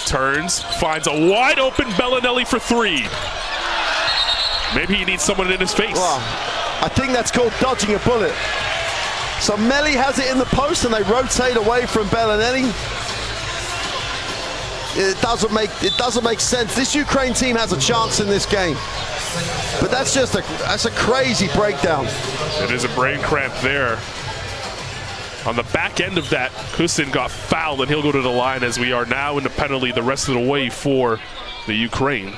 Turns, finds a wide open Bellinelli for three. Maybe he needs someone in his face. Well, I think that's called dodging a bullet. So Melli has it in the post and they rotate away from Bellinelli. It doesn't make sense. This Ukraine team has a chance in this game. But that's a crazy breakdown. It is a brain cramp there. On the back end of that, Kusin got fouled and he'll go to the line as we are now in the penalty the rest of the way for the Ukraine.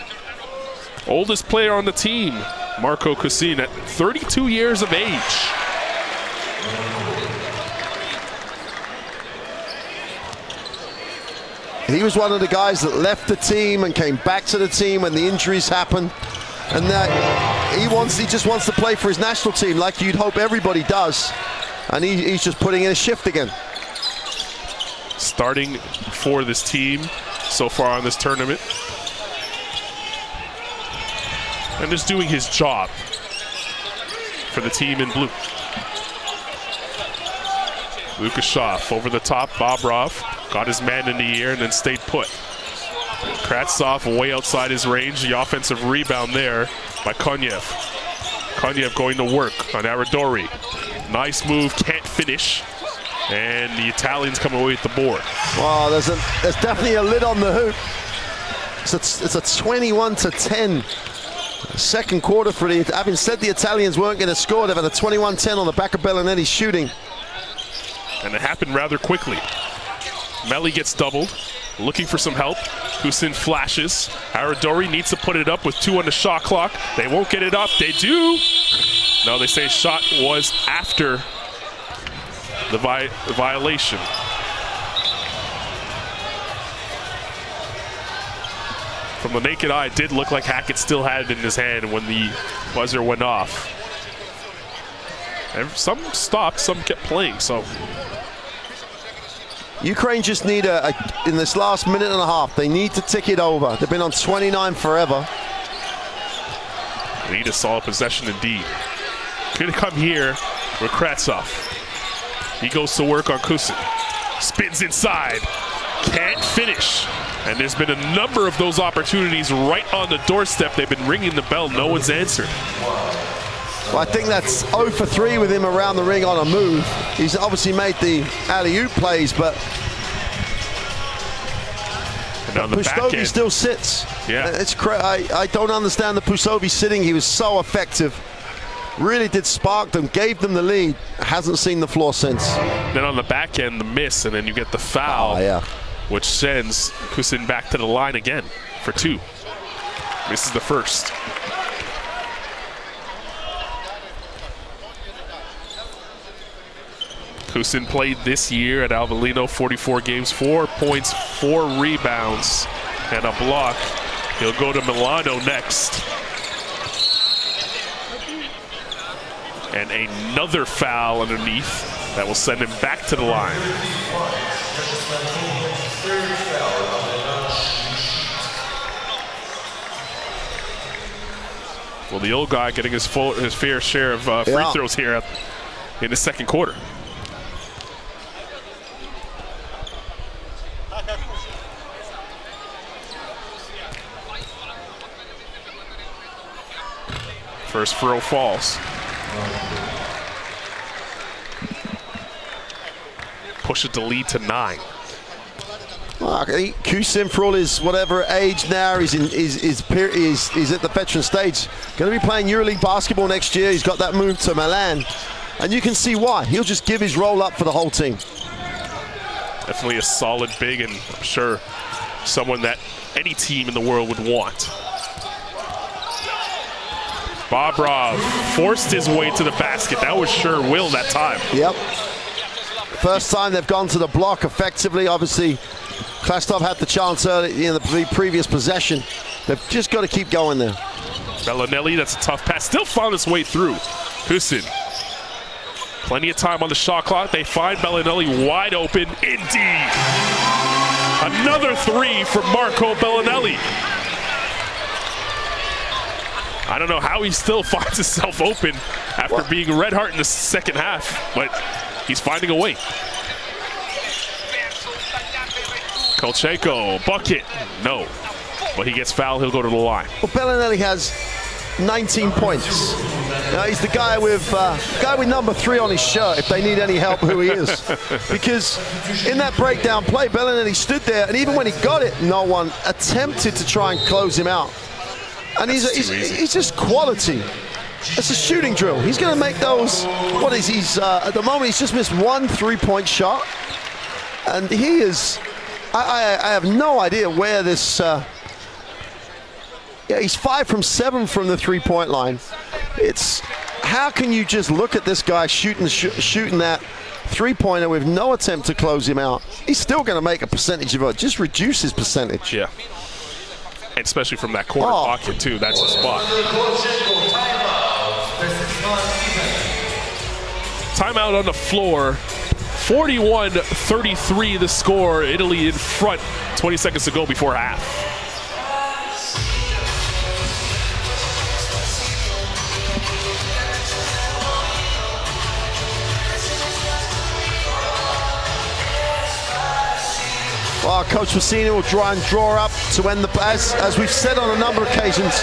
Oldest player on the team, Marko Kusin, at 32 years of age. He was one of the guys that left the team and came back to the team when the injuries happened. And he just wants to play for his national team like you'd hope everybody does. And he's just putting in a shift again. Starting for this team so far on this tournament. And just doing his job for the team in blue. Lukashov over the top, Bobrov got his man in the air and then stayed put. Kratsov way outside his range, the offensive rebound there by Konyev. Konyev going to work on Aradori. Nice move, can't finish. And the Italians come away with the board. Wow, there's definitely a lid on the hoop. It's a 21-10 second quarter for the, having said the Italians weren't going to score, they've had a 21-10 on the back of Bellinelli shooting. And it happened rather quickly. Melli gets doubled, looking for some help. Kusin flashes. Aradori needs to put it up with 2 on the shot clock. They won't get it up. They do. No, they say shot was after the violation. From the naked eye, it did look like Hackett still had it in his hand when the buzzer went off. And some stopped, some kept playing, so. Ukraine just need in this last minute and a half, they need to tick it over. They've been on 29 forever. They need a solid possession indeed. Gonna come here with Kratsov. He goes to work on Kusin. Spins inside, can't finish. And there's been a number of those opportunities right on the doorstep. They've been ringing the bell, no one's answered. Well, I think that's 0 for 3 with him around the ring on a move. He's obviously made the alley-oop plays, but Pustovi still sits. Yeah, I don't understand the Pustovi sitting. He was so effective. Really did spark them, gave them the lead. Hasn't seen the floor since. Then on the back end, the miss, and then you get the foul, which sends Kusin back to the line again for 2. This is the first. Kusin played this year at Avellino, 44 games, 4 points, 4 rebounds, and a block. He'll go to Milano next. And another foul underneath that will send him back to the line. Well, the old guy getting his fair share of free throws here in the second quarter. First throw falls. Push it to lead to 9. Well, Kusin, for all his whatever age now, he's at the veteran stage. Going to be playing EuroLeague basketball next year. He's got that move to Milan, and you can see why. He'll just give his role up for the whole team. Definitely a solid big, and I'm sure someone that any team in the world would want. Bobrov forced his way to the basket. That was sure will that time. Yep. First time they've gone to the block effectively. Obviously, Klastov had the chance early in the previous possession. They've just got to keep going there. Bellinelli, that's a tough pass. Still found his way through. Kusin Plenty of time on the shot clock. They find Bellinelli wide open. Indeed. Another three from Marco Bellinelli. I don't know how he still finds himself open after being red hot in the second half, but he's finding a way. Kolchenko, bucket. No. But he gets fouled, he'll go to the line. Well, Bellinelli has 19 points. He's the guy with number 3 on his shirt, if they need any help, who he is. Because in that breakdown play, Bellinelli stood there, and even when he got it, no one attempted to try and close him out. And he's just quality. It's a shooting drill. He's going to make those. What is he's at the moment? He's just missed 1 3-point shot, and he is. I have no idea where this. Yeah, he's 5 from 7 from the 3-point line. It's how can you just look at this guy shooting that 3-pointer with no attempt to close him out? He's still going to make a percentage of it. Just reduce his percentage. Yeah, and especially from that corner pocket too. That's the spot. Timeout on the floor. 41-33 the score. Italy in front. 20 seconds to go before half. Well, Coach Messina will try and draw up to end the pass. As we've said on a number of occasions,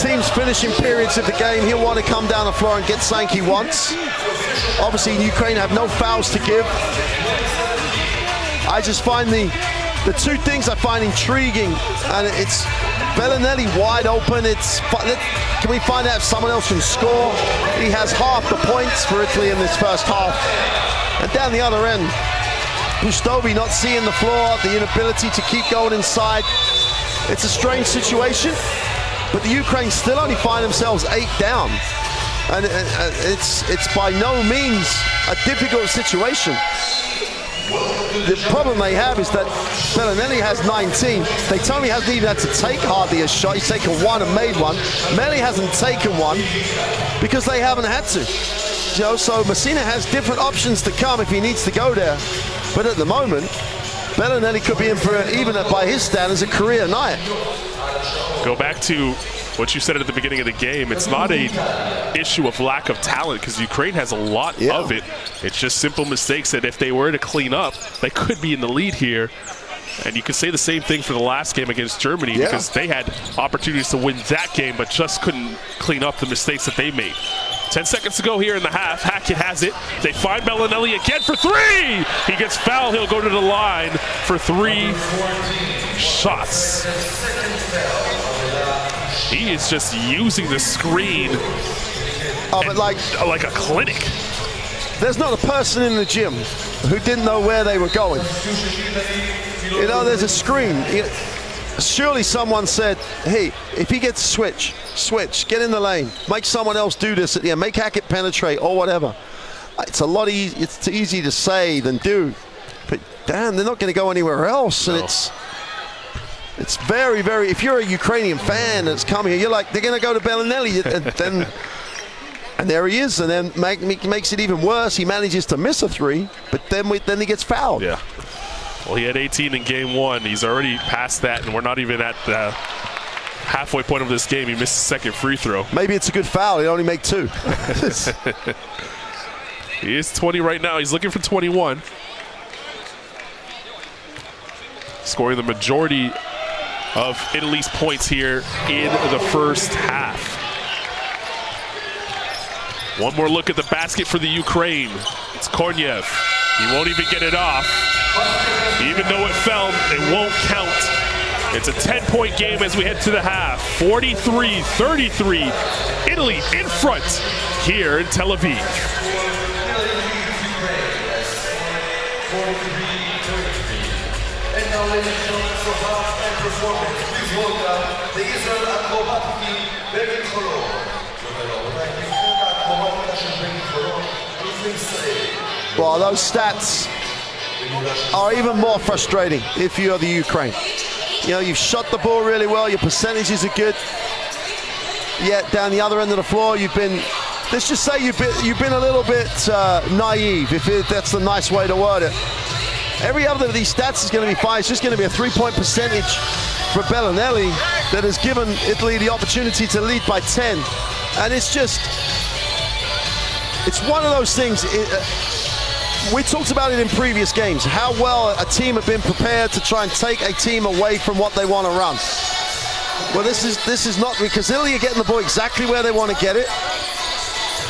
teams finishing periods of the game, he'll want to come down the floor and get something he wants. Obviously, Ukraine have no fouls to give. I just find the 2 things I find intriguing, and it's Bellinelli wide open. Can we find out if someone else can score? He has half the points for Italy in this first half. And down the other end, Bustovi not seeing the floor, the inability to keep going inside. It's a strange situation, but the Ukraine still only find themselves 8 down. And it's by no means a difficult situation. The problem they have is that Bellinelli has 19. They told me he hasn't even had to take hardly a shot. He's taken 1 and made 1. Melli hasn't taken 1 because they haven't had to. So Messina has different options to come if he needs to go there. But at the moment, Bellinelli could be in for, even by his standards, a career night. Go back to what you said at the beginning of the game. It's not an issue of lack of talent because Ukraine has a lot of it. It's just simple mistakes that if they were to clean up, they could be in the lead here. And you could say the same thing for the last game against Germany because they had opportunities to win that game but just couldn't clean up the mistakes that they made. 10 seconds to go here in the half. Hackett has it. They find Bellinelli again for 3. He gets fouled. He'll go to the line for 3 shots. He is just using the screen but like a clinic. There's not a person in the gym who didn't know where they were going. There's a screen. Surely someone said, hey, if he gets switch, get in the lane, make someone else do this, make Hackett penetrate or whatever. It's a lot easy. It's easy to say than do. But damn, they're not going to go anywhere else. And it's very, very. If you're a Ukrainian fan that's come here, you're like, they're going to go to Bellinelli, and there he is. And then makes it even worse. He manages to miss a 3, but then he gets fouled. Yeah. Well, he had 18 in game 1. He's already past that, and we're not even at the halfway point of this game. He missed the 2nd free throw. Maybe it's a good foul. He'll only make 2. He is 20 right now. He's looking for 21. Scoring the majority of Italy's points here in the first half. One more look at the basket for the Ukraine. It's Korniev. He won't even get it off. Even though it fell, it won't count. It's a 10-point game as we head to the half. 43-33. Italy in front here in Tel Aviv. And now, ladies and gentlemen, for half and performance, please welcome the Israel acrobatic team, Begin Cholor. Well, those stats are even more frustrating if you're the Ukraine. You've shot the ball really well, your percentages are good, yet down the other end of the floor you've been let's just say you've been a little bit naive, if that's the nice way to word it. Every other of these stats is going to be fine. It's just going to be a 3-point percentage for Bellinelli that has given Italy the opportunity to lead by 10. And it's one of those things. We talked about it in previous games, how well a team have been prepared to try and take a team away from what they want to run. Well, this is not, because Italy are getting the ball exactly where they want to get it.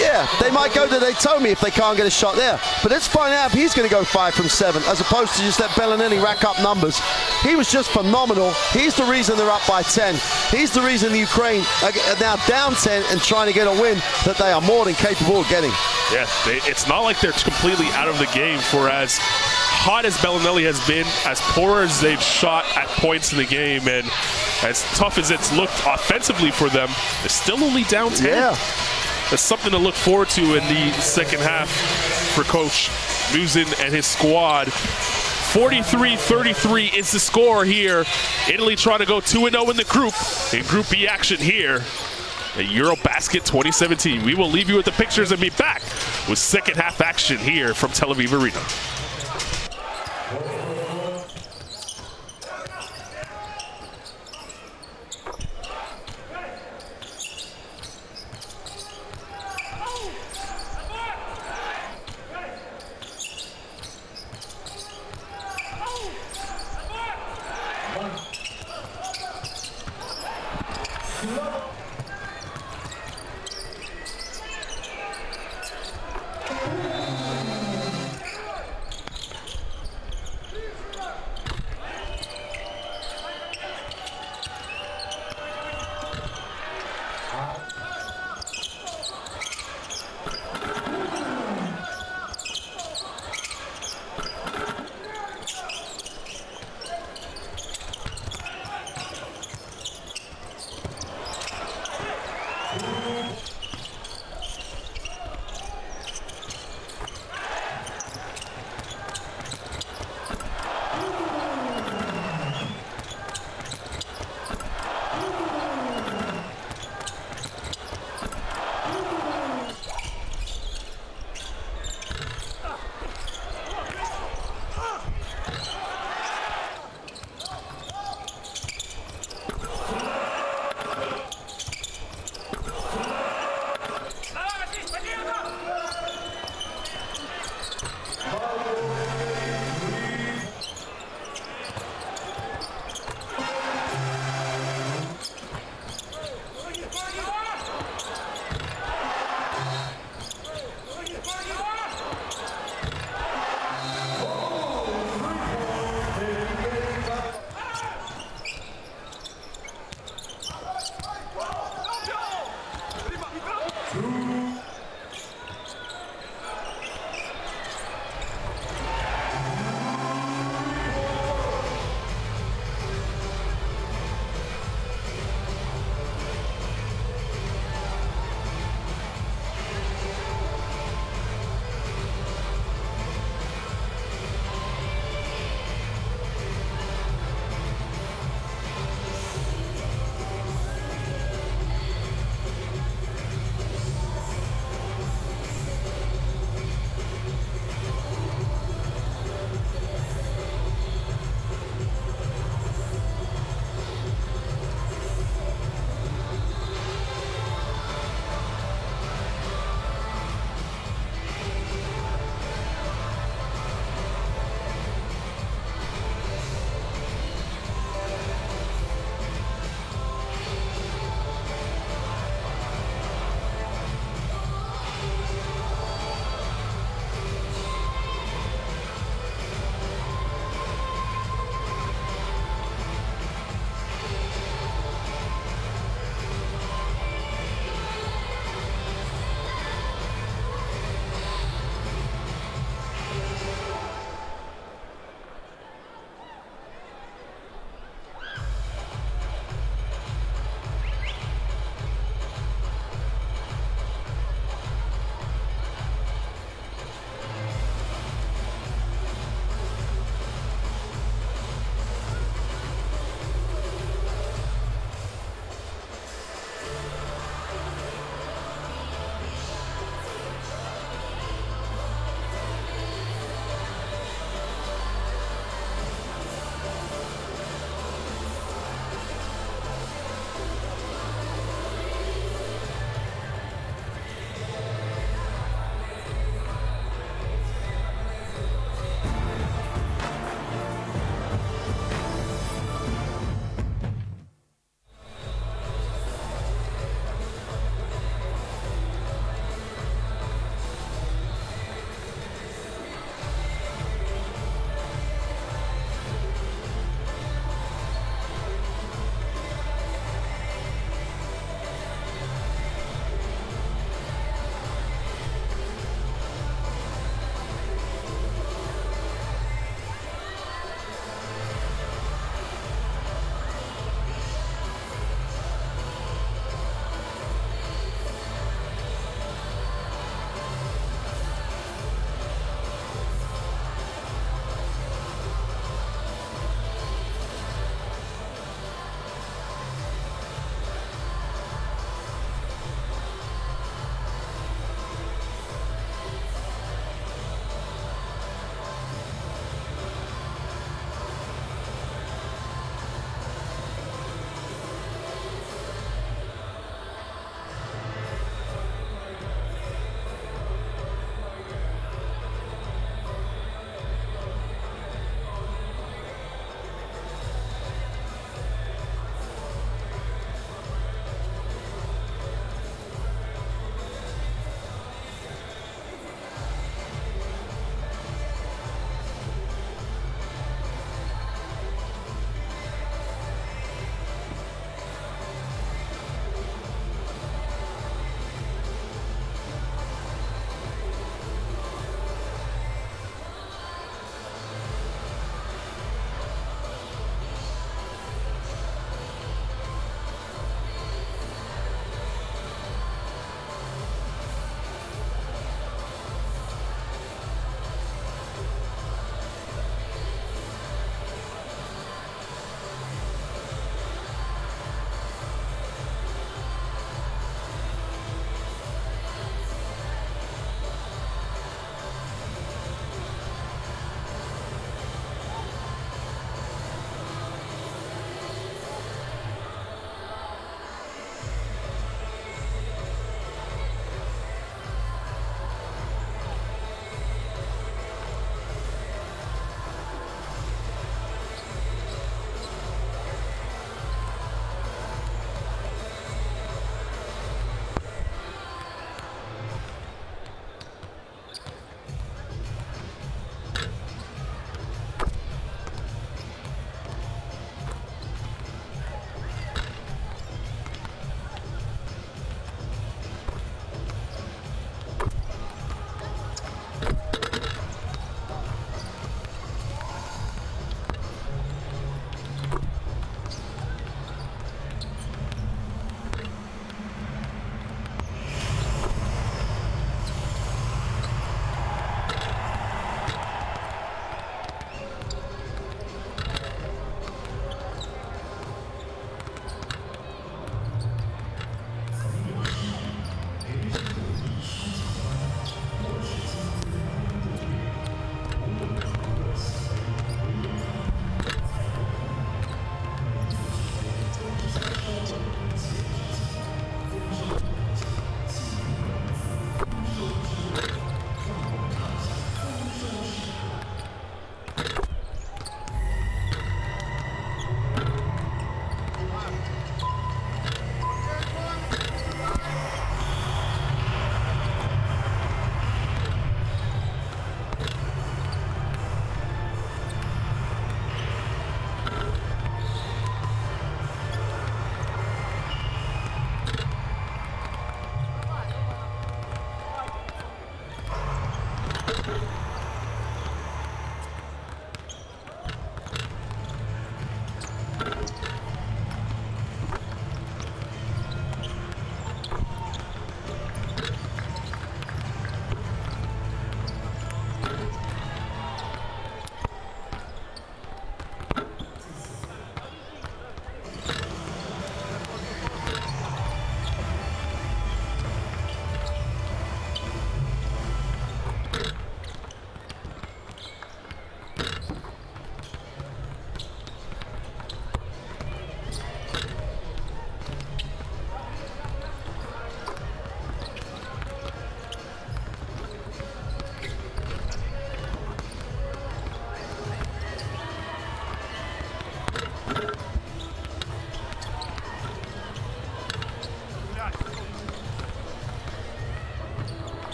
Yeah, they might go to Daytome if they can't get a shot there. But let's find out if he's going to go 5 from 7, as opposed to just let Bellinelli rack up numbers. He was just phenomenal. He's the reason they're up by 10. He's the reason the Ukraine are now down 10 and trying to get a win that they are more than capable of getting. Yeah, it's not like they're completely out of the game. For as hot as Bellinelli has been, as poor as they've shot at points in the game, and as tough as it's looked offensively for them, they're still only down 10. Yeah. That's something to look forward to in the second half for Coach Musin and his squad. 43-33 is the score here. Italy trying to go 2-0 in the group. In Group B action here at EuroBasket 2017. We will leave you with the pictures and be back with second half action here from Tel Aviv Arena.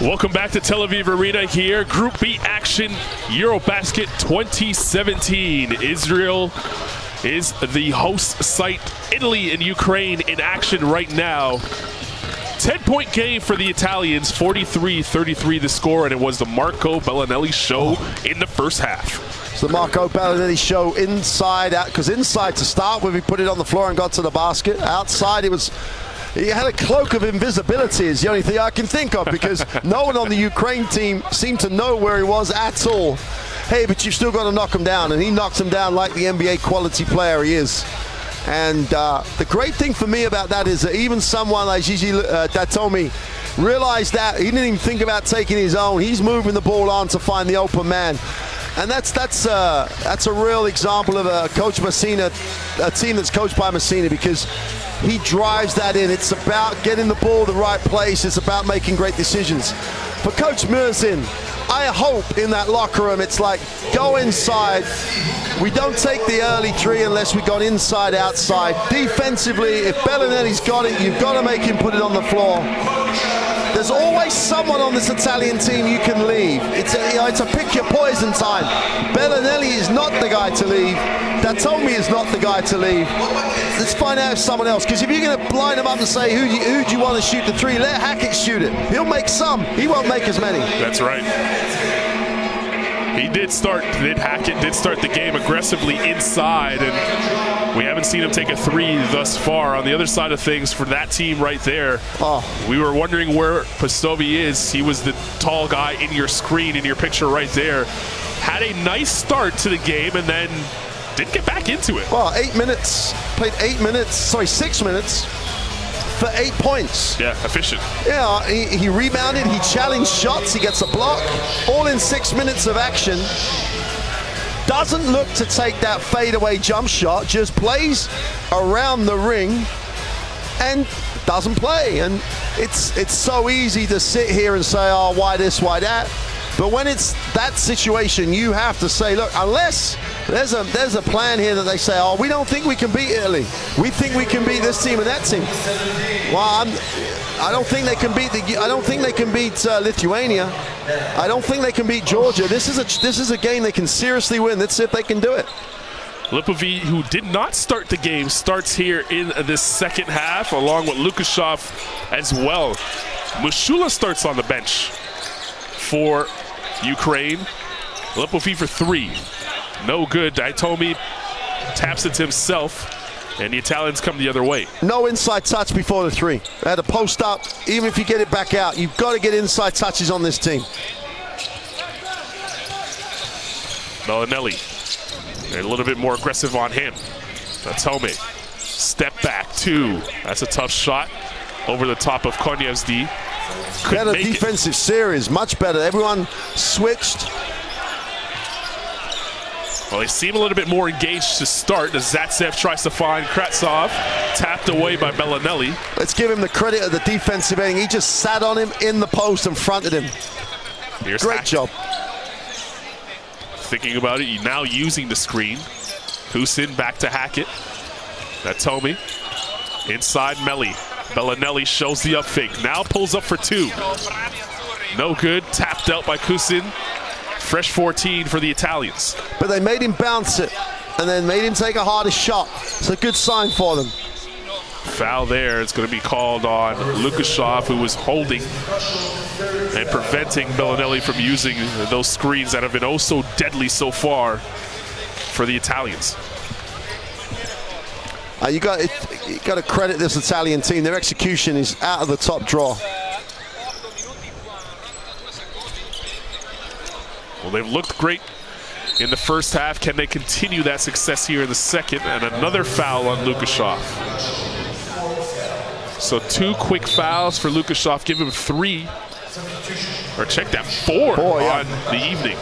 Welcome back to Tel Aviv Arena here. Group B action, EuroBasket 2017. Israel is the host site. Italy and Ukraine in action right now. 10-point game for the Italians, 43-33 the score, and it was the Marco Bellinelli show in the first half. It's the Marco Bellinelli show inside out, because inside to start with, he put it on the floor and got to the basket. Outside, he had a cloak of invisibility is the only thing I can think of, because no one on the Ukraine team seemed to know where he was at all. Hey, but you've still got to knock him down, and he knocks him down like the NBA quality player he is. And the great thing for me about that is that even someone like Gigi Datomi realized that. He didn't even think about taking his own. He's moving the ball on to find the open man. And that's a real example of a Coach Messina, a team that's coached by Messina, because he drives that in. It's about getting the ball the right place. It's about making great decisions. For Coach Murzin, I hope in that locker room it's like, go inside. We don't take the early three unless we got inside, outside. Defensively, if Bellinelli's got it, you've got to make him put it on the floor. There's always someone on this Italian team you can leave. It's a pick your poison time. Bellinelli is not the guy to leave. Datomi is not the guy to leave. Let's find out if someone else, because if you're going to line them up and say who do you want to shoot the three, let Hackett shoot it. He'll make some. He won't make as many. That's right. Hackett did start the game aggressively inside, and we haven't seen him take a three thus far. On the other side of things, for that team right there, we were wondering where Pastovi is. He was the tall guy in your screen, in your picture right there. Had a nice start to the game and then didn't get back into it. Well, 6 minutes for 8 points. Yeah, efficient. Yeah, he rebounded, he challenged shots, he gets a block, all in 6 minutes of action. Doesn't look to take that fadeaway jump shot, just plays around the ring and doesn't play. And it's so easy to sit here and say, oh, why this, why that? But when it's that situation, you have to say, look, unless there's a plan here that they say, oh, we don't think we can beat Italy. We think we can beat this team and that team. Well, I don't think they can beat Lithuania. I don't think they can beat Georgia. This is a game they can seriously win. Let's see if they can do it. Lipovic, who did not start the game, starts here in this second half, along with Lukashov as well. Mushula starts on the bench for Ukraine. Lipovic for three. No good. Daitomi taps it to himself, and the Italians come the other way. No inside touch before the three. They had a post up. Even if you get it back out, you've got to get inside touches on this team. Bellinelli, a little bit more aggressive on him. Daitomi, step back, two. That's a tough shot over the top of Konievsky. Better defensive series, much better. Everyone switched. Well, they seem a little bit more engaged to start as Zaitsev tries to find Kratsov, tapped away by Bellinelli. Let's give him the credit of the defensive end. He just sat on him in the post and fronted him. Here's Great Hackett. job. Thinking about it, now using the screen. Husin back to Hackett. Datomi inside Melli. Bellinelli shows the up fake. Now pulls up for two. No good. Tapped out by Kusin. Fresh 14 for the Italians. But they made him bounce it and then made him take a harder shot. It's a good sign for them. Foul there. It's going to be called on Lukashov, who was holding and preventing Bellinelli from using those screens that have been oh so deadly so far for the Italians. You got to credit this Italian team. Their execution is out of the top drawer. Well, they've looked great in the first half. Can they continue that success here in the second? And another foul on Lukashov. So two quick fouls for Lukashov. Give him three. Or check that, four on the evening.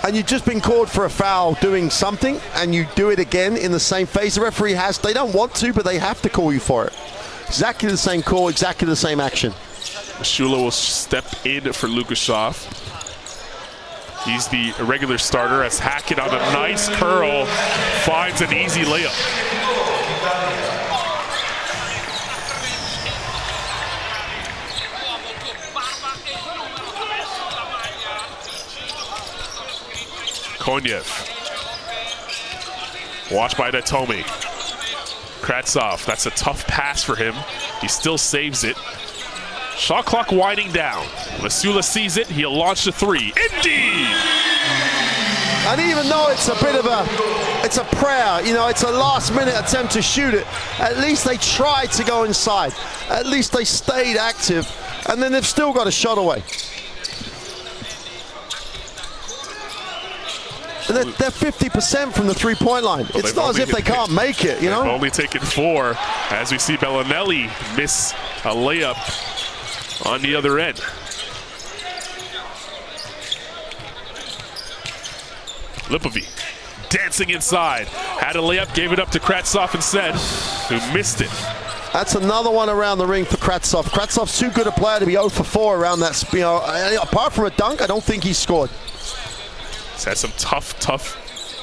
And you've just been called for a foul doing something, and you do it again in the same phase. The referee has, they don't want to, but they have to call you for it. Exactly the same call, exactly the same action. Shula will step in for Lukashov. He's the regular starter as Hackett on a nice curl finds an easy layup. Konyev. Watched by Datomi. Kratsov, that's a tough pass for him. He still saves it. Shot clock winding down. Masula sees it, he'll launch the three. Indeed! And even though it's a bit of it's a prayer, you know, it's a last minute attempt to shoot it, at least they tried to go inside. At least they stayed active, and then they've still got a shot away. And they're 50% from the three-point line. Well, it's not as if they can't make it, you know? They've only taken 4, as we see Bellinelli miss a layup on the other end. Lipovi dancing inside. Had a layup, gave it up to Kratsov instead, who missed it. That's another one around the ring for Kratsov. Kratsov's too good a player to be 0 for 4 around that. You know, apart from a dunk, I don't think he's scored. He's had some tough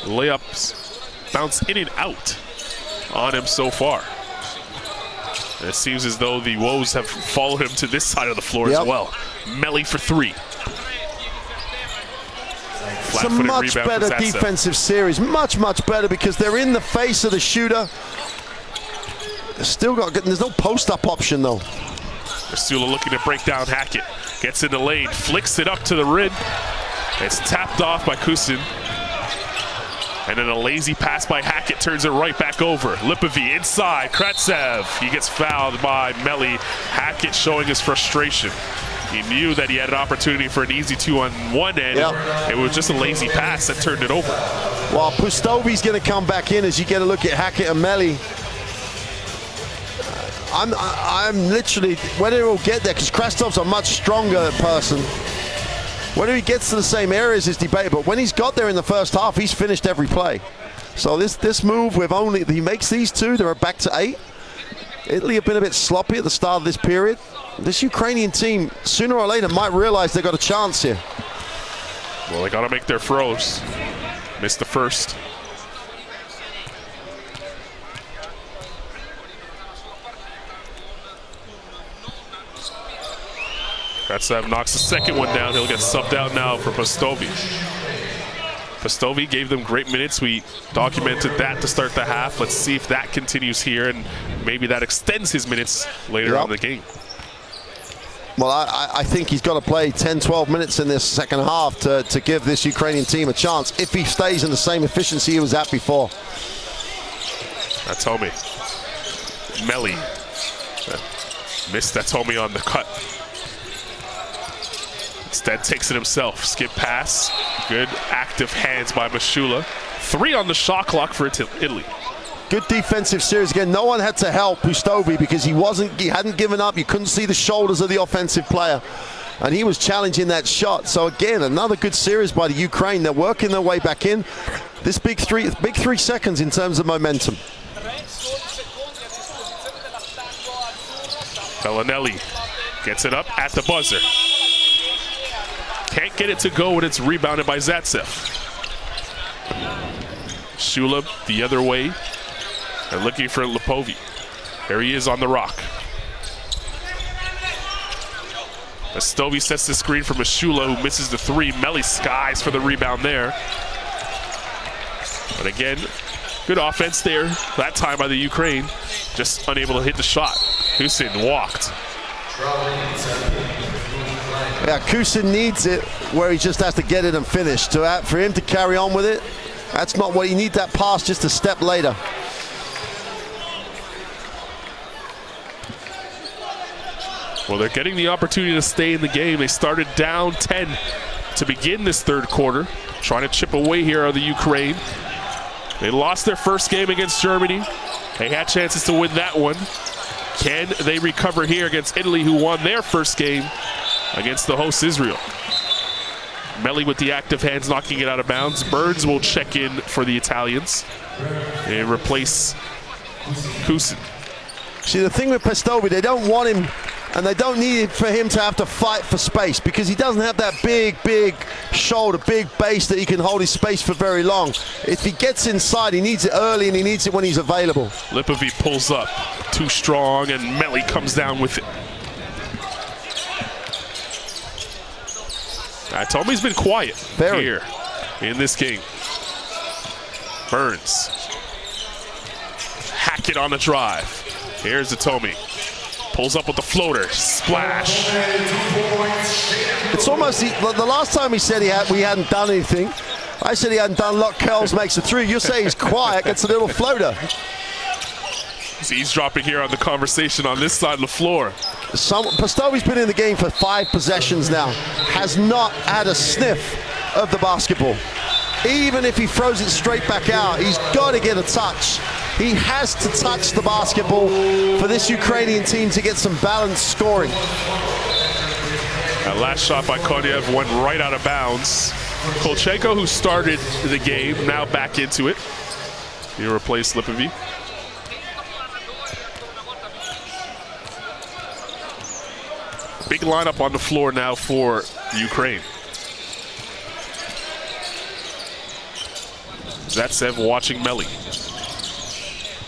layups bounce in and out on him so far. And it seems as though the woes have followed him to this side of the floor as well. Melly for 3. It's a much better defensive series, much better, because they're in the face of the shooter. Still got, there's no post-up option though. Masula looking to break down Hackett. Gets in the lane, flicks it up to the rim. It's tapped off by Kusin. And then a lazy pass by Hackett turns it right back over. Lipovi inside, Kratsev. He gets fouled by Melly. Hackett showing his frustration. He knew that he had an opportunity for an easy 2 on one end. It was just a lazy pass that turned it over. Well, Pustovi's going to come back in as you get a look at Hackett and Melly. I'm literally, whether he'll get there, because Krastov's a much stronger person. Whether he gets to the same areas is debatable. When he's got there in the first half, he's finished every play. So this move with only, he makes these 2, they're back to 8. Italy have been a bit sloppy at the start of this period. This Ukrainian team, sooner or later, might realize they've got a chance here. Well, they got to make their throws. Missed the first. Kratsev knocks the second one down. He'll get subbed out now for Pustovi. Pustovi gave them great minutes. We documented that to start the half. Let's see if that continues here, and maybe that extends his minutes later on in the game. Well, I think he's got to play 10, 12 minutes in this second half to give this Ukrainian team a chance if he stays in the same efficiency he was at before. Datomi. Melly. Missed Datomi on the cut. Instead takes it himself. Skip pass. Good active hands by Masula. 3 on the shot clock for Italy. Good defensive series again. No one had to help Pustovi because he hadn't given up. You couldn't see the shoulders of the offensive player, and he was challenging that shot. So again, another good series by the Ukraine. They're working their way back in. This big 3 seconds in terms of momentum. Bellinelli gets it up at the buzzer. Can't get it to go, and it's rebounded by Zatsev. Shula the other way. They're looking for Lipovi. There he is on the rock. Pustovi sets the screen for Masula, who misses the 3. Melly skies for the rebound there. But again, good offense there. That time by the Ukraine. Just unable to hit the shot. Kusin walked. Yeah, Kusin needs it where he just has to get it and finish. For him to carry on with it, that's not what you need. That pass just a step later. Well, they're getting the opportunity to stay in the game. They started down 10 to begin this third quarter, trying to chip away here on the Ukraine. They lost their first game against Germany. They had chances to win that one. Can they recover here against Italy, who won their first game against the host Israel? Melly with the active hands, knocking it out of bounds. Burns will check in for the Italians and replace Kusin. See, the thing with Pustovi, they don't want him, and they don't need for him to have to fight for space because he doesn't have that big shoulder, big base that he can hold his space for very long. If he gets inside, he needs it early, and he needs it when he's available. Lipovi pulls up, too strong, and Melly comes down with it. Tommy's been quiet here. in this game. Burns. Hackett on the drive. Here's Atomi. Pulls up with the floater. Splash. It's almost the last time he said we hadn't done anything. I said he hadn't done a lot. Curls makes it through. You say he's quiet, gets a little floater. He's eavesdropping here on the conversation on this side of the floor. Pastovi's been in the game for 5 possessions now. Has not had a sniff of the basketball. Even if he throws it straight back out, he's got to get a touch. He has to touch the basketball for this Ukrainian team to get some balanced scoring. That last shot by Koniev went right out of bounds. Kolchenko, who started the game, now back into it. He replaced Lipovic. Big lineup on the floor now for Ukraine. Zatsev watching Melly.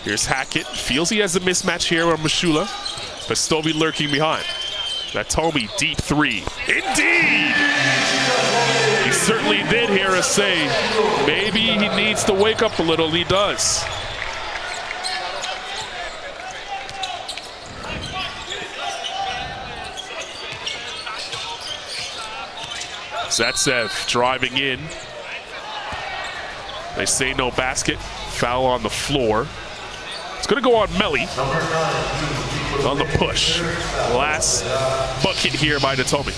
Here's Hackett. Feels he has a mismatch here on Mashula. Pastovi lurking behind. Atomi, deep 3. Indeed! He certainly did hear us say maybe he needs to wake up a little, and he does. Zatsev driving in. They say no basket. Foul on the floor. It's going to go on Melly on the push. Last bucket here by Datomi.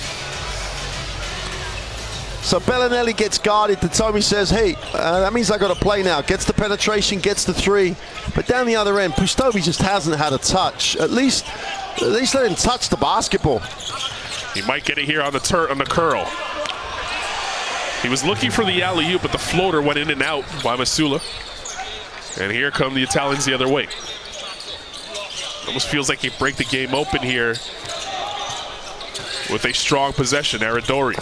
So Bellinelli gets guarded. Datomi says, hey, that means I got to play now. Gets the penetration, gets the 3. But down the other end, Pustovi just hasn't had a touch. At least let him touch the basketball. He might get it here on the curl. He was looking for the alley-oop, but the floater went in and out by Masula. And here come the Italians the other way. Almost feels like he break the game open here with a strong possession. Aradori.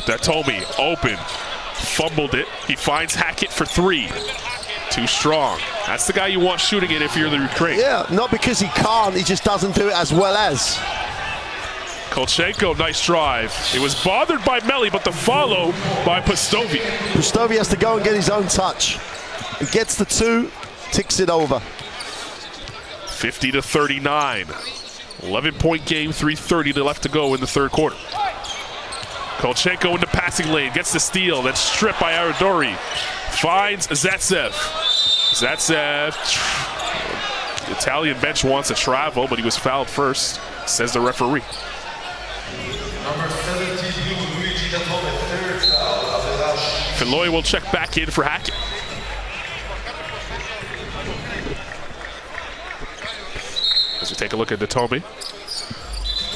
Datomi open. Fumbled it. He finds Hackett for 3. Too strong. That's the guy you want shooting it if you're the Ukraine. Yeah, not because he can't. He just doesn't do it as well as. Kolchenko, nice drive. It was bothered by Melly, but the follow by Pastovi. Pastovi has to go and get his own touch. He gets the 2, ticks it over. 50-39. 11-point game, 3:30 left to go in the third quarter. Kolchenko in the passing lane, gets the steal, then stripped by Aradori. Finds Zatsev. Zatsev. The Italian bench wants to travel, but he was fouled first, says the referee. Number 17, Luigi Datome, 3rd foul. Filoy will check back in for Hackett. As we take a look at Datome,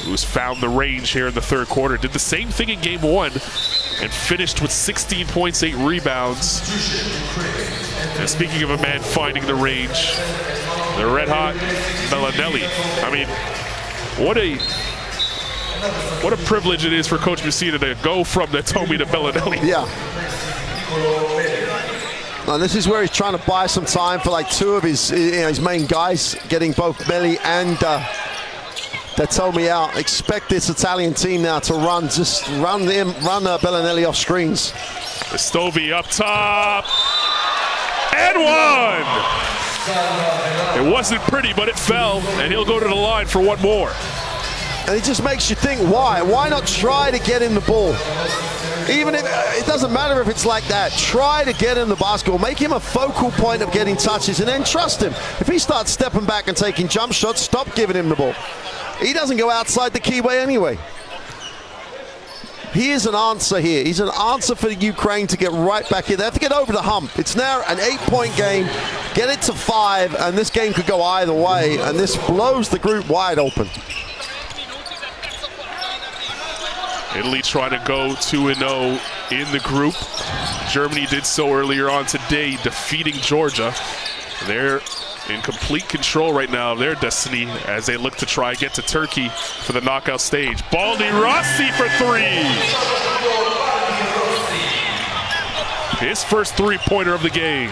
who's found the range here in the third quarter. Did the same thing in game 1 and finished with 16 points, 8 rebounds. And speaking of a man finding the range, the red hot Bellinelli. I mean, what a privilege it is for Coach Messina to go from Datome to Bellinelli. Yeah. And this is where he's trying to buy some time for like 2 of his main guys, getting both Melli and Datome out. Expect this Italian team now to run Bellinelli off screens. Pastovi up top. And 1! It wasn't pretty, but it fell, and he'll go to the line for 1 more. And it just makes you think, why? Why not try to get in the ball? Even if it doesn't matter if it's like that, try to get in the basketball. Make him a focal point of getting touches and then trust him. If he starts stepping back and taking jump shots, stop giving him the ball. He doesn't go outside the keyway anyway. He is an answer here. He's an answer for the Ukraine to get right back in. They have to get over the hump. It's now an 8-point game. Get it to 5, and this game could go either way, and this blows the group wide open. Italy trying to go 2-0 in the group. Germany did so earlier on today, defeating Georgia. They're in complete control right now of their destiny as they look to try and get to Turkey for the knockout stage. Baldi Rossi for 3. His first 3-pointer of the game.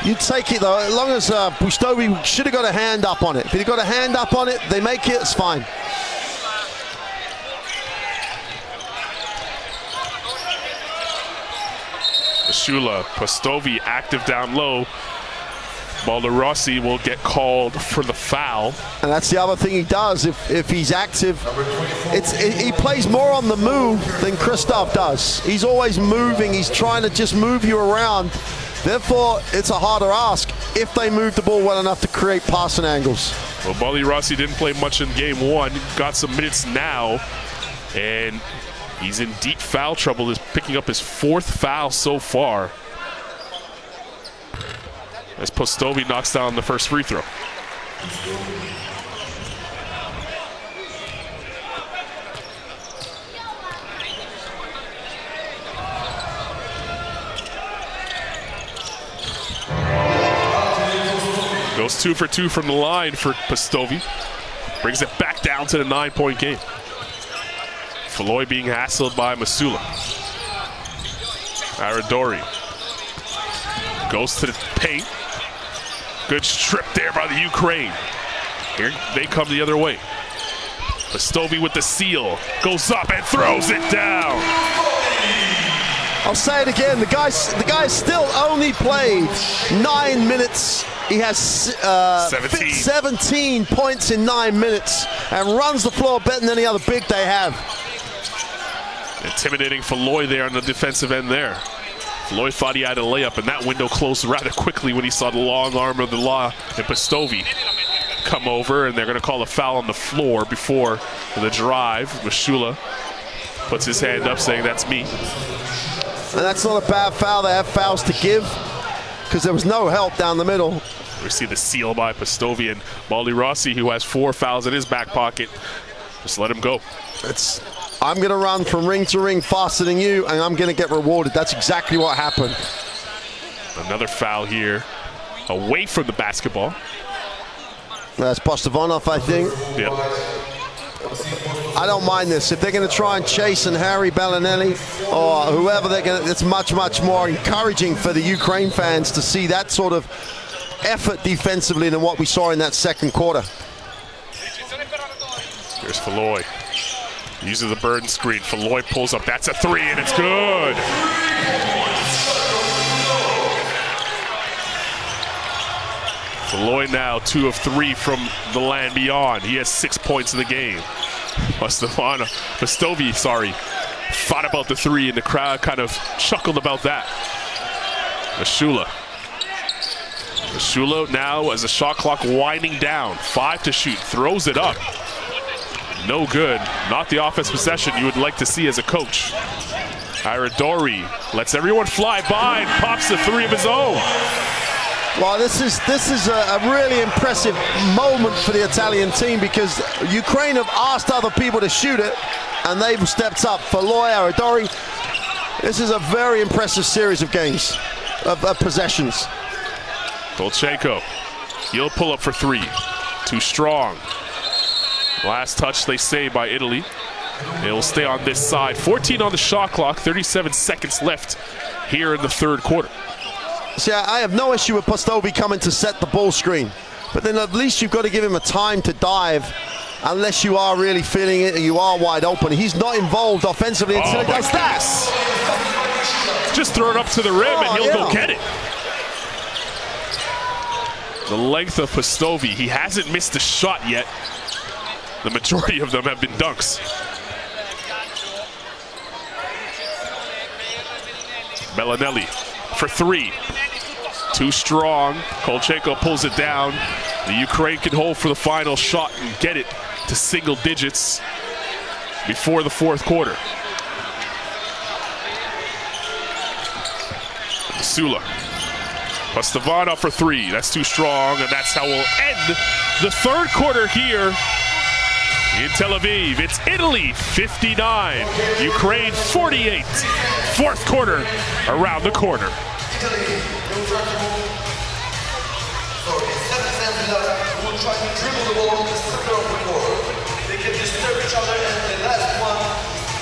You take it though, as long as Pustovi should have got a hand up on it. If he'd got a hand up on it, they make it, it's fine. Shula, Postovi active down low. Balderossi will get called for the foul. And that's the other thing he does. If he's active, he plays more on the move than Christoph does. He's always moving. He's trying to just move you around. Therefore, it's a harder ask if they move the ball well enough to create passing angles. Well, Balderossi didn't play much in game one. Got some minutes now. And he's in deep foul trouble. He's picking up his 4th foul so far, as Postovi knocks down the first free throw. Goes 2 for 2 from the line for Postovi. Brings it back down to the 9-point game. Floy being hassled by Masula. Aradori goes to the paint. Good strip there by the Ukraine. Here they come the other way. Postovi with the seal. Goes up and throws it down. I'll say it again. The guy still only played 9 minutes. He has 17 points in 9 minutes and runs the floor better than any other big they have. Intimidating Floy there on the defensive end there. Floy thought he had a layup, and that window closed rather quickly when he saw the long arm of the law and Postovi come over, and they're going to call a foul on the floor before the drive. Mashula puts his hand up saying, "That's me." And that's not a bad foul. They have fouls to give because there was no help down the middle. We see the seal by Postovi, and Balderossi, who has 4 fouls in his back pocket, just let him go. I'm going to run from ring to ring faster than you, and I'm going to get rewarded. That's exactly what happened. Another foul here, away from the basketball. That's Postavanov, I think. Yep. I don't mind this. If they're going to try and chase and Harry Bellinelli or whoever they're going to, it's much, much more encouraging for the Ukraine fans to see that sort of effort defensively than what we saw in that second quarter. Here's Floy. Uses the burn screen. Floy pulls up. That's a 3, and it's good. Floy now 2 of 3 from the land beyond. He has 6 points in the game. Postovi, thought about the 3, and the crowd kind of chuckled about that. Mashula now, as the shot clock winding down. 5 to shoot. Throws it up. No good. Not the offense possession you would like to see as a coach. Aradori lets everyone fly by and pops the 3 of his own. Well, this is a really impressive moment for the Italian team because Ukraine have asked other people to shoot it, and they've stepped up. For Aradori, this is a very impressive series of games, of possessions. Kolchenko, he'll pull up for 3. Too strong. Last touch, they say, by Italy. It'll stay on this side. 14 on the shot clock, 37 seconds left here in the third quarter. See, I have no issue with Postovi coming to set the ball screen, but then at least you've got to give him a time to dive unless you are really feeling it and you are wide open. He's not involved offensively until he does that. Just throw it up to the rim and he'll go get it. The length of Postovi. He hasn't missed a shot yet. The majority of them have been dunks. Bellinelli for 3. Too strong. Kolchenko pulls it down. The Ukraine can hold for the final shot and get it to single digits before the fourth quarter. Sula. Postavanov for 3. That's too strong, and that's how we'll end the third quarter here in Tel Aviv. It's Italy 59, Ukraine 48. Fourth quarter around the corner. Will try to dribble the ball in the center of the court. They can disturb each other, and the last one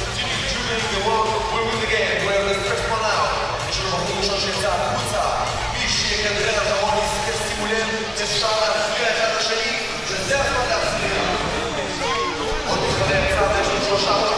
continue dribbling the ball. We win the game. We have the first one out. Jeśli mogą usiąść za płuca, piszcie, jak trenera zawodzi z stymulem, jest szala, zbierać na naszej, że zaraz ma na zmianę. On jest naprawdę, że dużo szala.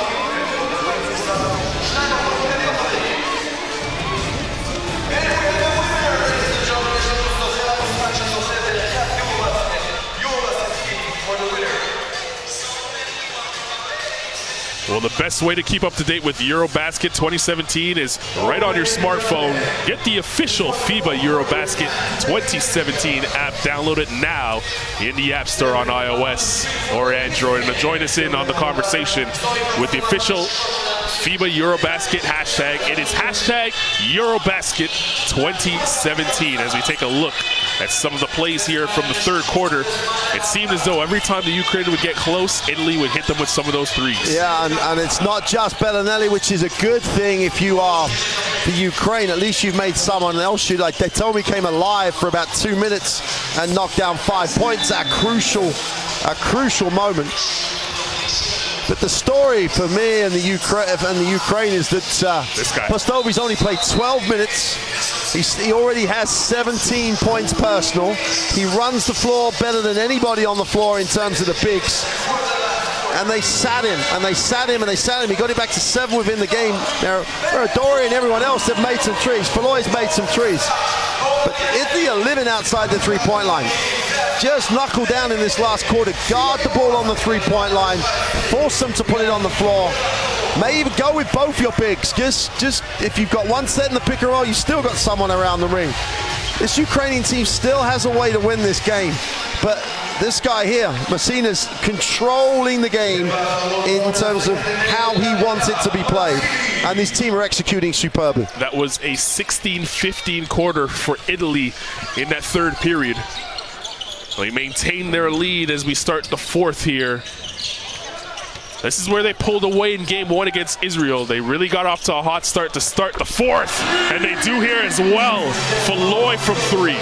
Well, the best way to keep up to date with EuroBasket 2017 is right on your smartphone. Get the official FIBA EuroBasket 2017 app. Download it now in the App Store on iOS or Android. And join us in on the conversation with the official FIBA EuroBasket hashtag. It is hashtag EuroBasket 2017 as we take a look at some of the plays here from the third quarter. It seemed as though every time the Ukraine would get close, Italy would hit them with some of those threes. Yeah, and it's not just Bellinelli, which is a good thing if you are the Ukraine. At least you've made someone else shoot. Like Detomi came alive for about 2 minutes and knocked down 5 points at a crucial moment. But the story for me and the Ukraine is that Postovi's only played 12 minutes. He already has 17 points personal. He runs the floor better than anybody on the floor in terms of the bigs. And they sat him, and they sat him, and they sat him. He got it back to 7 within the game. Now, Dori and everyone else have made some trees. Falloy's made some trees. But Italy are living outside the three-point line. Just knuckle down in this last quarter. Guard the ball on the three-point line. Force them to put it on the floor. May even go with both your bigs. Just if you've got one set in the pick and roll, you still got someone around the ring. This Ukrainian team still has a way to win this game. But this guy here, Messina's controlling the game in terms of how he wants it to be played. And this team are executing superbly. That was a 16-15 quarter for Italy in that third period. They maintain their lead as we start the fourth here. This is where they pulled away in game 1 against Israel. They really got off to a hot start to start the fourth. And they do here as well. Falloy from 3.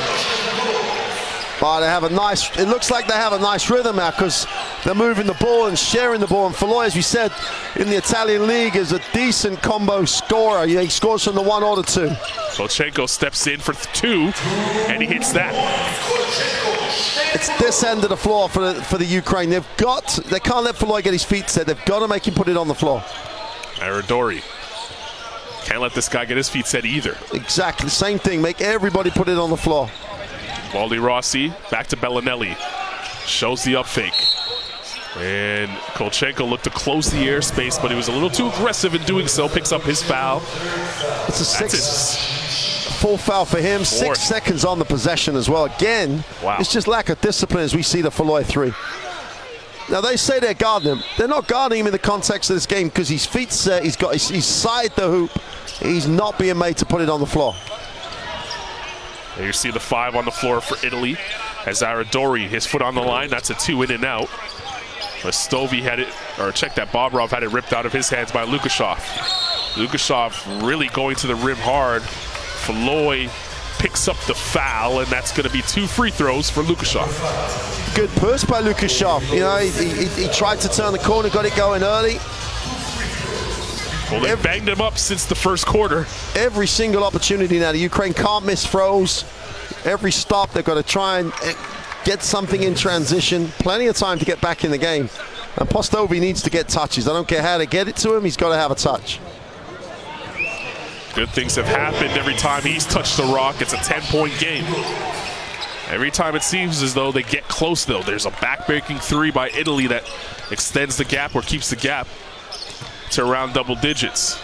But they have a nice, it looks like they have a nice rhythm now because they're moving the ball and sharing the ball. And Falloy, as we said, in the Italian league is a decent combo scorer. He scores from the 1 or the 2. Kolchenko steps in for 2, and he hits that. It's this end of the floor for the Ukraine. They can't let Falloy get his feet set. They've got to make him put it on the floor. Aradori. Can't let this guy get his feet set either. Exactly, same thing. Make everybody put it on the floor. Baldi Rossi, back to Bellinelli. Shows the up fake. And Kolchenko looked to close the airspace, but he was a little too aggressive in doing so. Picks up his foul. It's a full foul for him. 6 seconds on the possession as well. Again, It's just lack of discipline as we see the Falloy 3. Now they say they're guarding him. They're not guarding him in the context of this game because his feet set. He's side the hoop. He's not being made to put it on the floor. There you see the 5 on the floor for Italy as Aradori, his foot on the line. That's a 2 in and out. Stovi had it, or check that, Bobrov had it ripped out of his hands by Lukashov. Lukashov really going to the rim hard. Falloy picks up the foul, and that's going to be 2 free throws for Lukashov. Good push by Lukashov. You know, he tried to turn the corner, got it going early. Well, they've banged him up since the first quarter. Every single opportunity now. The Ukraine can't miss throws. Every stop, they've got to try and get something in transition. Plenty of time to get back in the game. And Postovi needs to get touches. I don't care how to get it to him. He's got to have a touch. Good things have happened every time he's touched the rock. It's a 10-point game. Every time it seems as though they get close, though. There's a back-breaking 3 by Italy that extends the gap or keeps the gap to around double digits.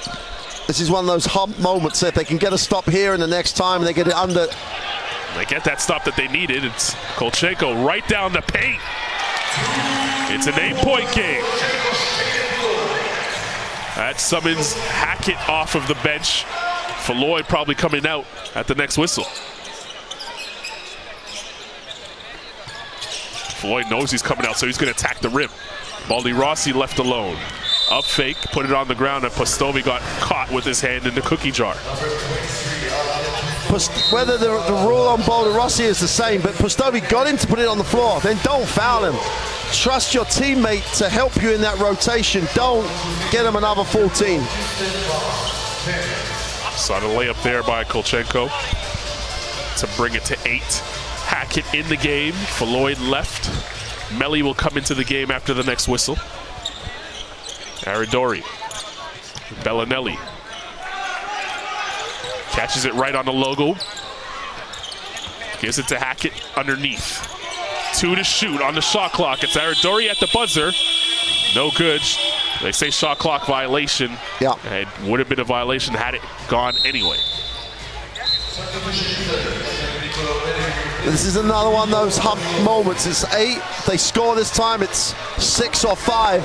This is one of those hump moments. If they can get a stop here and the next time they get it under. They get that stop that they needed. It's Kolchenko right down the paint. It's an 8-point game. That summons Hackett off of the bench. Falloy probably coming out at the next whistle. Falloy knows he's coming out, so he's going to attack the rim. Baldi Rossi left alone. Up fake, put it on the ground, and Postovi got caught with his hand in the cookie jar. Whether the rule on Baldi Rossi is the same, but Postovi got him to put it on the floor, then don't foul him. Trust your teammate to help you in that rotation. Don't get him another 14. Saw the layup there by Kolchenko to bring it to 8. Hackett in the game. Falloy left. Melli will come into the game after the next whistle. Aradori. Bellinelli. Catches it right on the logo. Gives it to Hackett underneath. 2 to shoot on the shot clock. It's Aradori at the buzzer. No good. They say shot clock violation. Yeah. It would have been a violation had it gone anyway. This is another one of those hump moments. It's 8. If they score this time, it's 6 or 5.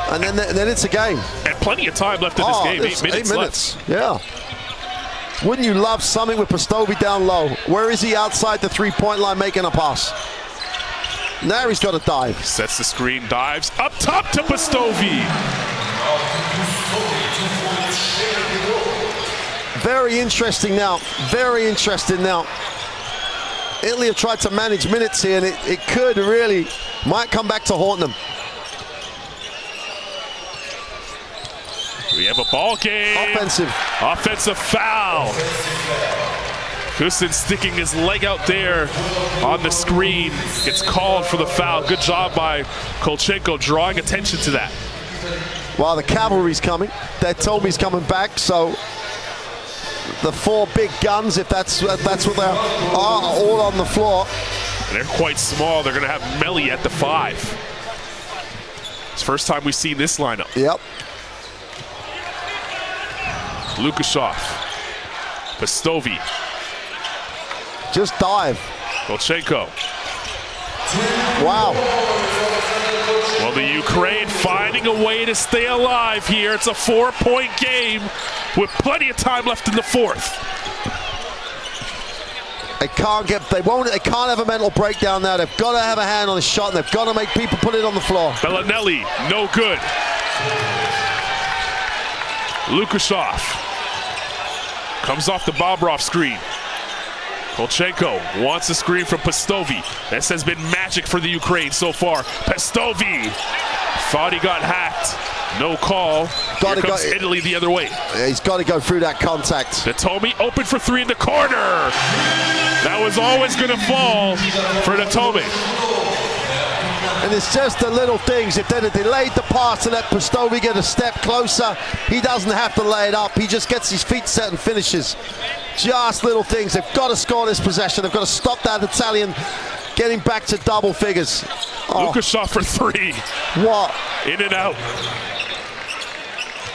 And then it's a game. And plenty of time left in this game. 8 minutes left. Yeah. Wouldn't you love something with Pistovi down low? Where is he outside the three-point line making a pass? Now he's got to dive. Sets the screen, dives up top to Pistovi. Very interesting now. Very interesting now. Italy have tried to manage minutes here, and it could really, might come back to haunt them. We have a ball game. Offensive foul. Kusin sticking his leg out there on the screen. Gets called for the foul. Good job by Kolchenko drawing attention to that. Well, the cavalry's coming. They told me he's coming back, so the 4 big guns, if that's what they are all on the floor. And they're quite small. They're going to have Melli at the 5. It's the first time we've seen this lineup. Yep. Lukashov. Pistovi. Just dive. Kolchenko. Wow. Well, the Ukraine finding a way to stay alive here. It's a 4-point game with plenty of time left in the 4th. They can't have a mental breakdown now. They've got to have a hand on the shot, and they've got to make people put it on the floor. Bellinelli, no good. Lukashov comes off the Bobrov screen. Kolchenko wants a screen from Pistovi. This has been magic for the Ukraine so far. Pistovi thought he got hacked. No call. Here comes Italy the other way. He's got to go through that contact. Natome open for 3 in the corner. That was always going to fall for Natome. And it's just the little things. If they'd have delayed the pass to let Pistovi get a step closer, he doesn't have to lay it up. He just gets his feet set and finishes. Just little things. They've got to score this possession. They've got to stop that Italian getting back to double figures. Lukashov for 3. What? In and out.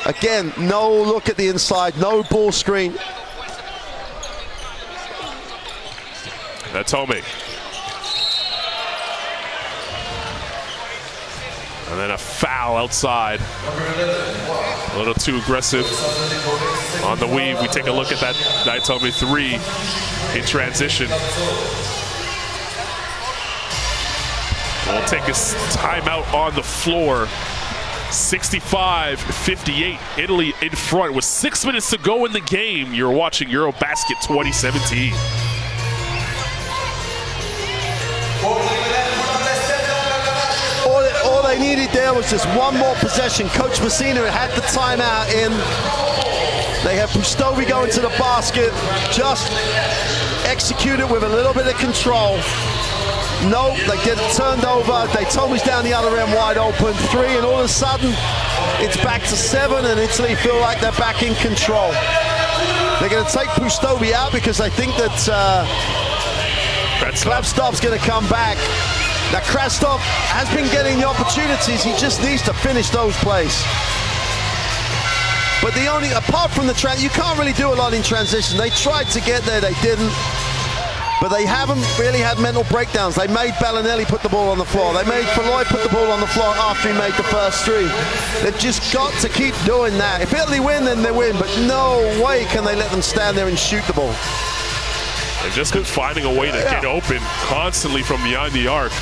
Again, no look at the inside, no ball screen. Natome. And then a foul outside. A little too aggressive on the weave. We take a look at that Natome 3 in transition. We'll take a timeout on the floor. 65-58. Italy in front with 6 minutes to go in the game. You're watching EuroBasket 2017. All they needed there was just one more possession. Coach Messina had the timeout in. They have Pistovi going to the basket. Just execute it with a little bit of control. No, they get it turned over. They told me he's down the other end wide open. 3, and all of a sudden, it's back to 7, and Italy feel like they're back in control. They're going to take Pistovi out because I think that Kravtsov's going to come back. Now, Kravtsov has been getting the opportunities. He just needs to finish those plays. But apart from the you can't really do a lot in transition. They tried to get there, they didn't. But they haven't really had mental breakdowns. They made Bellinelli put the ball on the floor. They made Falloy put the ball on the floor after he made the first 3. They've just got to keep doing that. If Italy win, then they win. But no way can they let them stand there and shoot the ball. They've just been finding a way to get open constantly from behind the arc.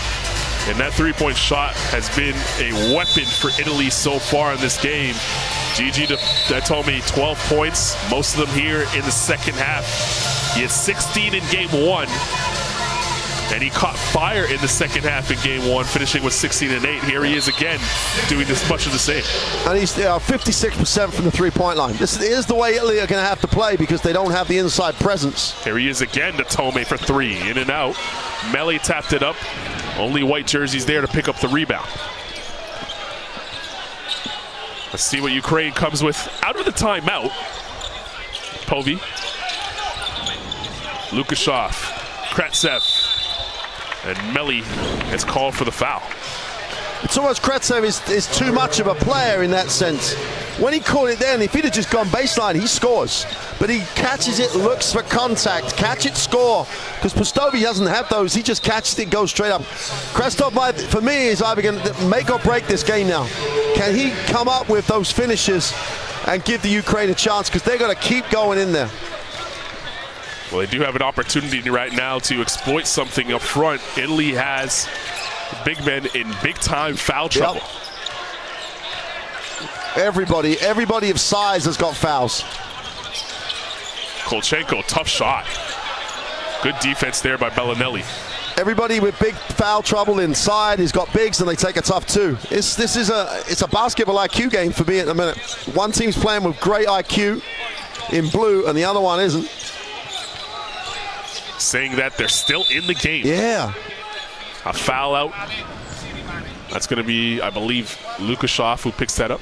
And that 3-point shot has been a weapon for Italy so far in this game. Gigi Natome, 12 points, most of them here in the second half. He had 16 in game 1, and he caught fire in the second half in game 1, finishing with 16 and 8. Here he is again, doing this much of the same. And he's 56% from the 3-point line. This is the way Italy are going to have to play because they don't have the inside presence. Here he is again, Natome for 3, in and out. Melli tapped it up. Only white jerseys there to pick up the rebound. Let's see what Ukraine comes with out of the timeout. Povey. Lukashov, Kravtsov, and Melli has called for the foul. It's almost Kretsev is too much of a player in that sense. When he caught it then, if he'd have just gone baseline, he scores. But he catches it, looks for contact, catch it, score. Because Pustovi doesn't have those, he just catches it, goes straight up. Krestov, for me, is either going to make or break this game now. Can he come up with those finishes and give the Ukraine a chance? Because they're going to keep going in there. Well, they do have an opportunity right now to exploit something up front. Italy has big men in big-time foul trouble. Yep. Everybody of size has got fouls. Kolchenko, tough shot. Good defense there by Bellinelli. Everybody with big foul trouble inside has got bigs, and they take a tough two. It's a basketball IQ game for me at the minute. One team's playing with great IQ in blue, and the other one isn't. Saying that they're still in the game. Yeah. A foul out. That's going to be, I believe, Lukashov who picks that up.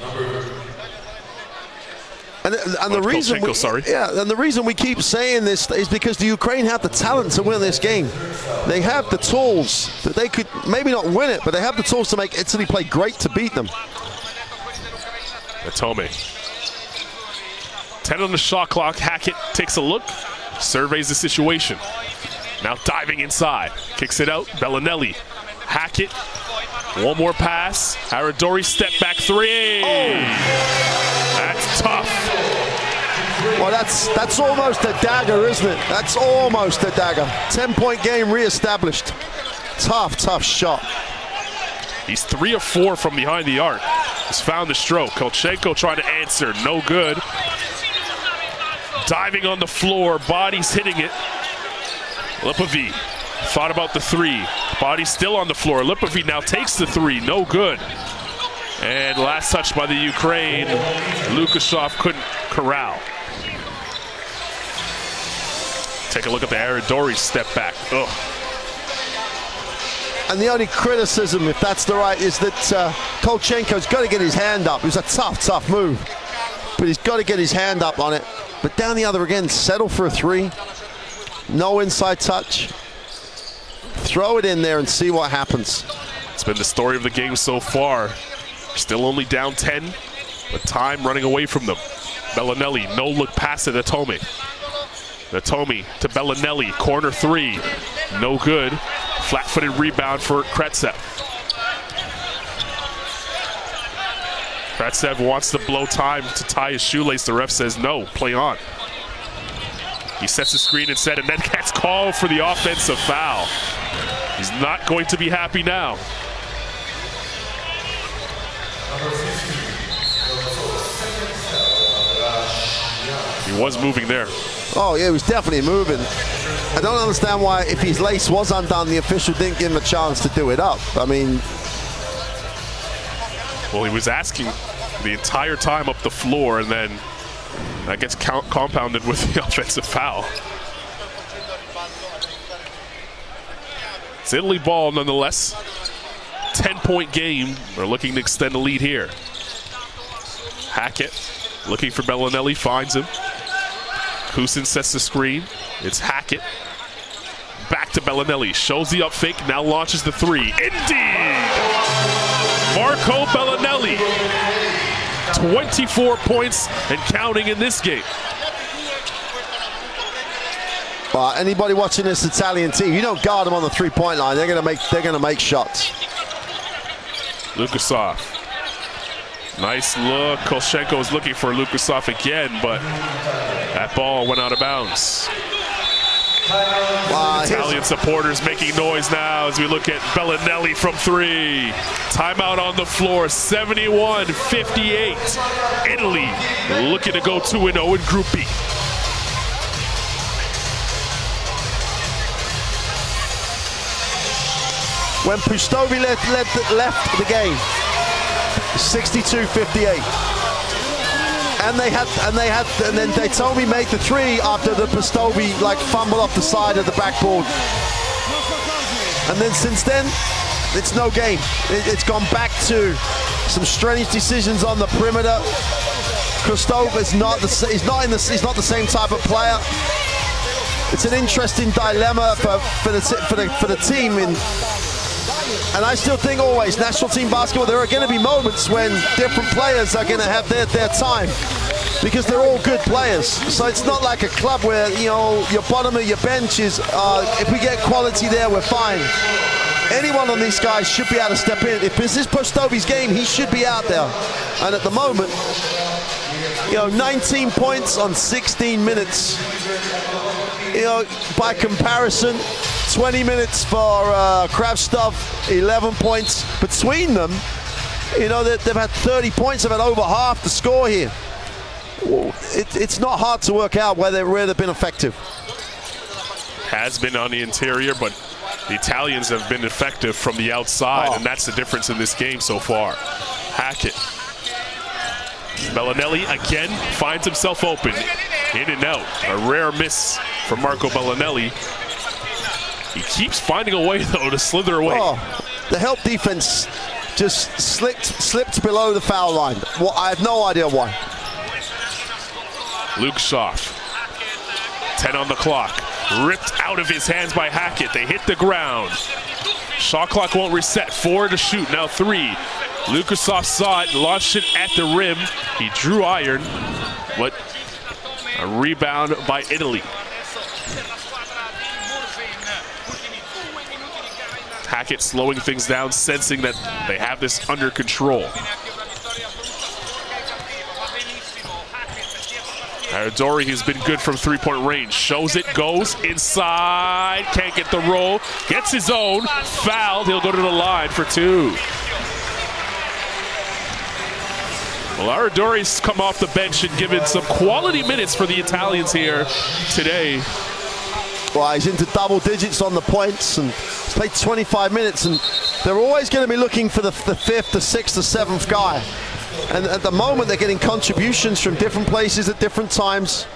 And the reason and the reason we keep saying this is because the Ukraine have the talent to win this game. They have the tools that they could maybe not win it, but they have the tools to make Italy play great to beat them. Atome. 10 on the shot clock. Hackett takes a look, surveys the situation. Now diving inside, kicks it out. Bellinelli, Hackett. One more pass. Aradori step back three. Oh. That's tough. Well, that's almost a dagger, isn't it? That's almost a dagger. 10-point game reestablished. Tough shot. He's 3 of 4 from behind the arc. He's found the stroke. Kolchenko trying to answer, no good. Diving on the floor, body's hitting it. Lipovi thought about the three. Body still on the floor. Lipovi now takes the three, no good. And last touch by the Ukraine. Lukashov couldn't corral. Take a look at the Aradori step back. Ugh. And the only criticism, if that's the right, is that Kolchenko's got to get his hand up. It was a tough move, but he's got to get his hand up on it. But down the other again, settle for a three. No inside touch. Throw it in there and see what happens. It's been the story of the game so far. Still only down 10, but time running away from them. Bellinelli, no look pass at Atome. Atome to Bellinelli, corner three, no good. Flat-footed rebound for Kretsev. Kretsev wants to blow time to tie his shoelace. The ref says no, play on. He sets the screen instead and then gets called for the offensive foul. He's not going to be happy now. He was moving there. Oh, yeah, he was definitely moving. I don't understand why, if his lace was undone, the official didn't give him a chance to do it up. I mean... Well, he was asking the entire time up the floor, and then that gets compounded with the offensive foul. It's Italy ball nonetheless. 10-point game. They're looking to extend the lead here. Hackett looking for Bellinelli, finds him. Kusin sets the screen. It's Hackett. Back to Bellinelli. Shows the up fake, now launches the three. Indeed! Marco Bellinelli. 24 points and counting in this game. Anybody watching this Italian team, you don't guard them on the three-point line. They're gonna make shots. Lukashov. Nice look. Kolchenko is looking for Lukashov again, but that ball went out of bounds. Italian supporters making noise now as we look at Bellinelli from three. Timeout on the floor, 71-58. Italy looking to go 2-0 in Group B. When Pustovi left the game, 62-58. And then they told me made the three after the Pustovi fumble off the side of the backboard. And then since then, it's no game. It's gone back to some strange decisions on the perimeter. Kostov is not the same type of player. It's an interesting dilemma for the team And I still think always, national team basketball, there are going to be moments when different players are going to have their time, because they're all good players. So it's not like a club where, you know, your bottom of your bench is, if we get quality there, we're fine. Any one of these guys should be able to step in. If this is Pustovi's game, he should be out there. And at the moment, you know, 19 points on 16 minutes. You know, by comparison, 20 minutes for Kravtsov, 11 points between them. You know, they've had 30 points, they've had over half the score here. It's not hard to work out where they've been effective. Has been on the interior, but the Italians have been effective from the outside, and that's the difference in this game so far. Hackett. Bellinelli again finds himself open. In and out. A rare miss from Marco Bellinelli. He keeps finding a way, though, to slither away. Oh, the help defense just slipped below the foul line. Well, I have no idea why. Luke Schaaf. 10 on the clock. Ripped out of his hands by Hackett. They hit the ground. Shot clock won't reset. 4 to shoot, now 3. Lukasov saw it, launched it at the rim. He drew iron, but a rebound by Italy. Hackett slowing things down, sensing that they have this under control. Aradori has been good from three-point range. Shows it, goes inside, can't get the roll, gets his own, fouled, he'll go to the line for 2. Well, Aradori's come off the bench and given some quality minutes for the Italians here today. Well, he's into double digits on the points and he's played 25 minutes, and they're always going to be looking for the 5th, the 6th, the 7th guy. And at the moment, they're getting contributions from different places at different times,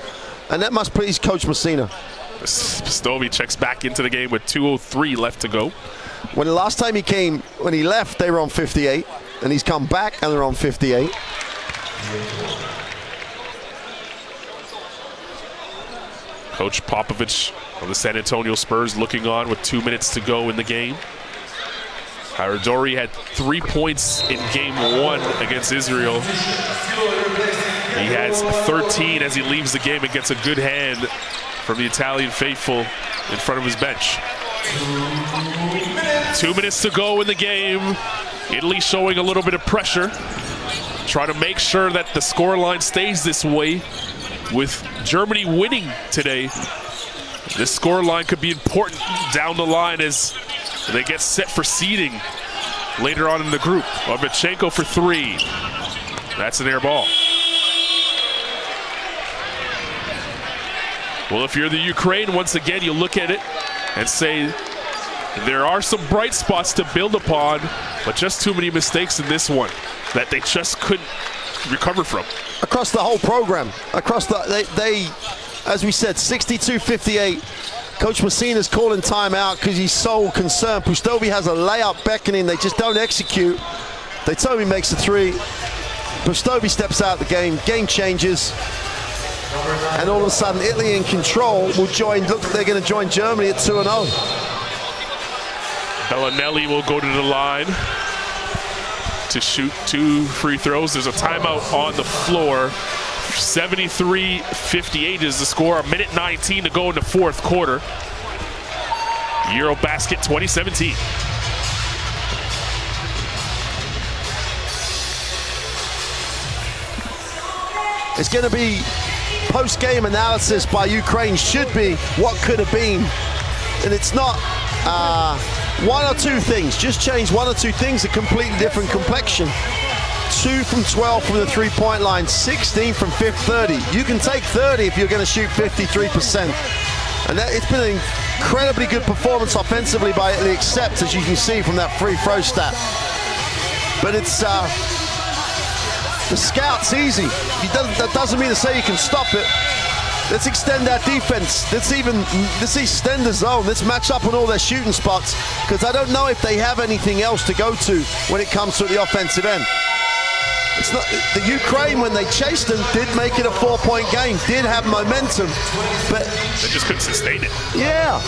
and that must please Coach Messina. Pustovi checks back into the game with 2:03 left to go. When the last time when he left, they were on 58, and he's come back and they're on 58. Coach Popovich of the San Antonio Spurs looking on with 2 minutes to go in the game. Aradori had 3 points in game 1 against Israel. He has 13 as he leaves the game and gets a good hand from the Italian faithful in front of his bench. 2 minutes to go in the game. Italy showing a little bit of pressure. Try to make sure that the scoreline stays this way with Germany winning today. This scoreline could be important down the line as they get set for seeding later on in the group. Ovchenko for 3. That's an air ball. Well, if you're the Ukraine, once again, you look at it and say there are some bright spots to build upon, but just too many mistakes in this one that they just couldn't recover from. Across the whole program, they as we said, 62-58. Coach Messina's calling timeout because he's so concerned. Pustovi has a layup beckoning, they just don't execute. They tell him he makes a 3. Pustovi steps out the game changes, and all of a sudden Italy in control will join. Look, they're going to join Germany at 2-0. Bellinelli will go to the line to shoot 2 free throws. There's a timeout on the floor. 73-58 is the score. A minute 19 to go in the 4th quarter. EuroBasket 2017. It's going to be post-game analysis by Ukraine. Should be what could have been, and it's not. 1 or 2 things. Just change 1 or 2 things. A completely different complexion. 2 from 12 from the three-point line, 16 from 30. You can take 30 if you're going to shoot 53%. And it's been an incredibly good performance offensively by Italy, except, as you can see from that free throw stat. But it's the scout's easy. That doesn't mean to say you can stop it. Let's extend that defense. Let's extend the zone. Let's match up on all their shooting spots, because I don't know if they have anything else to go to when it comes to the offensive end. It's not the Ukraine, when they chased them, did make it a 4-point game, did have momentum, but they just couldn't sustain it. Yeah.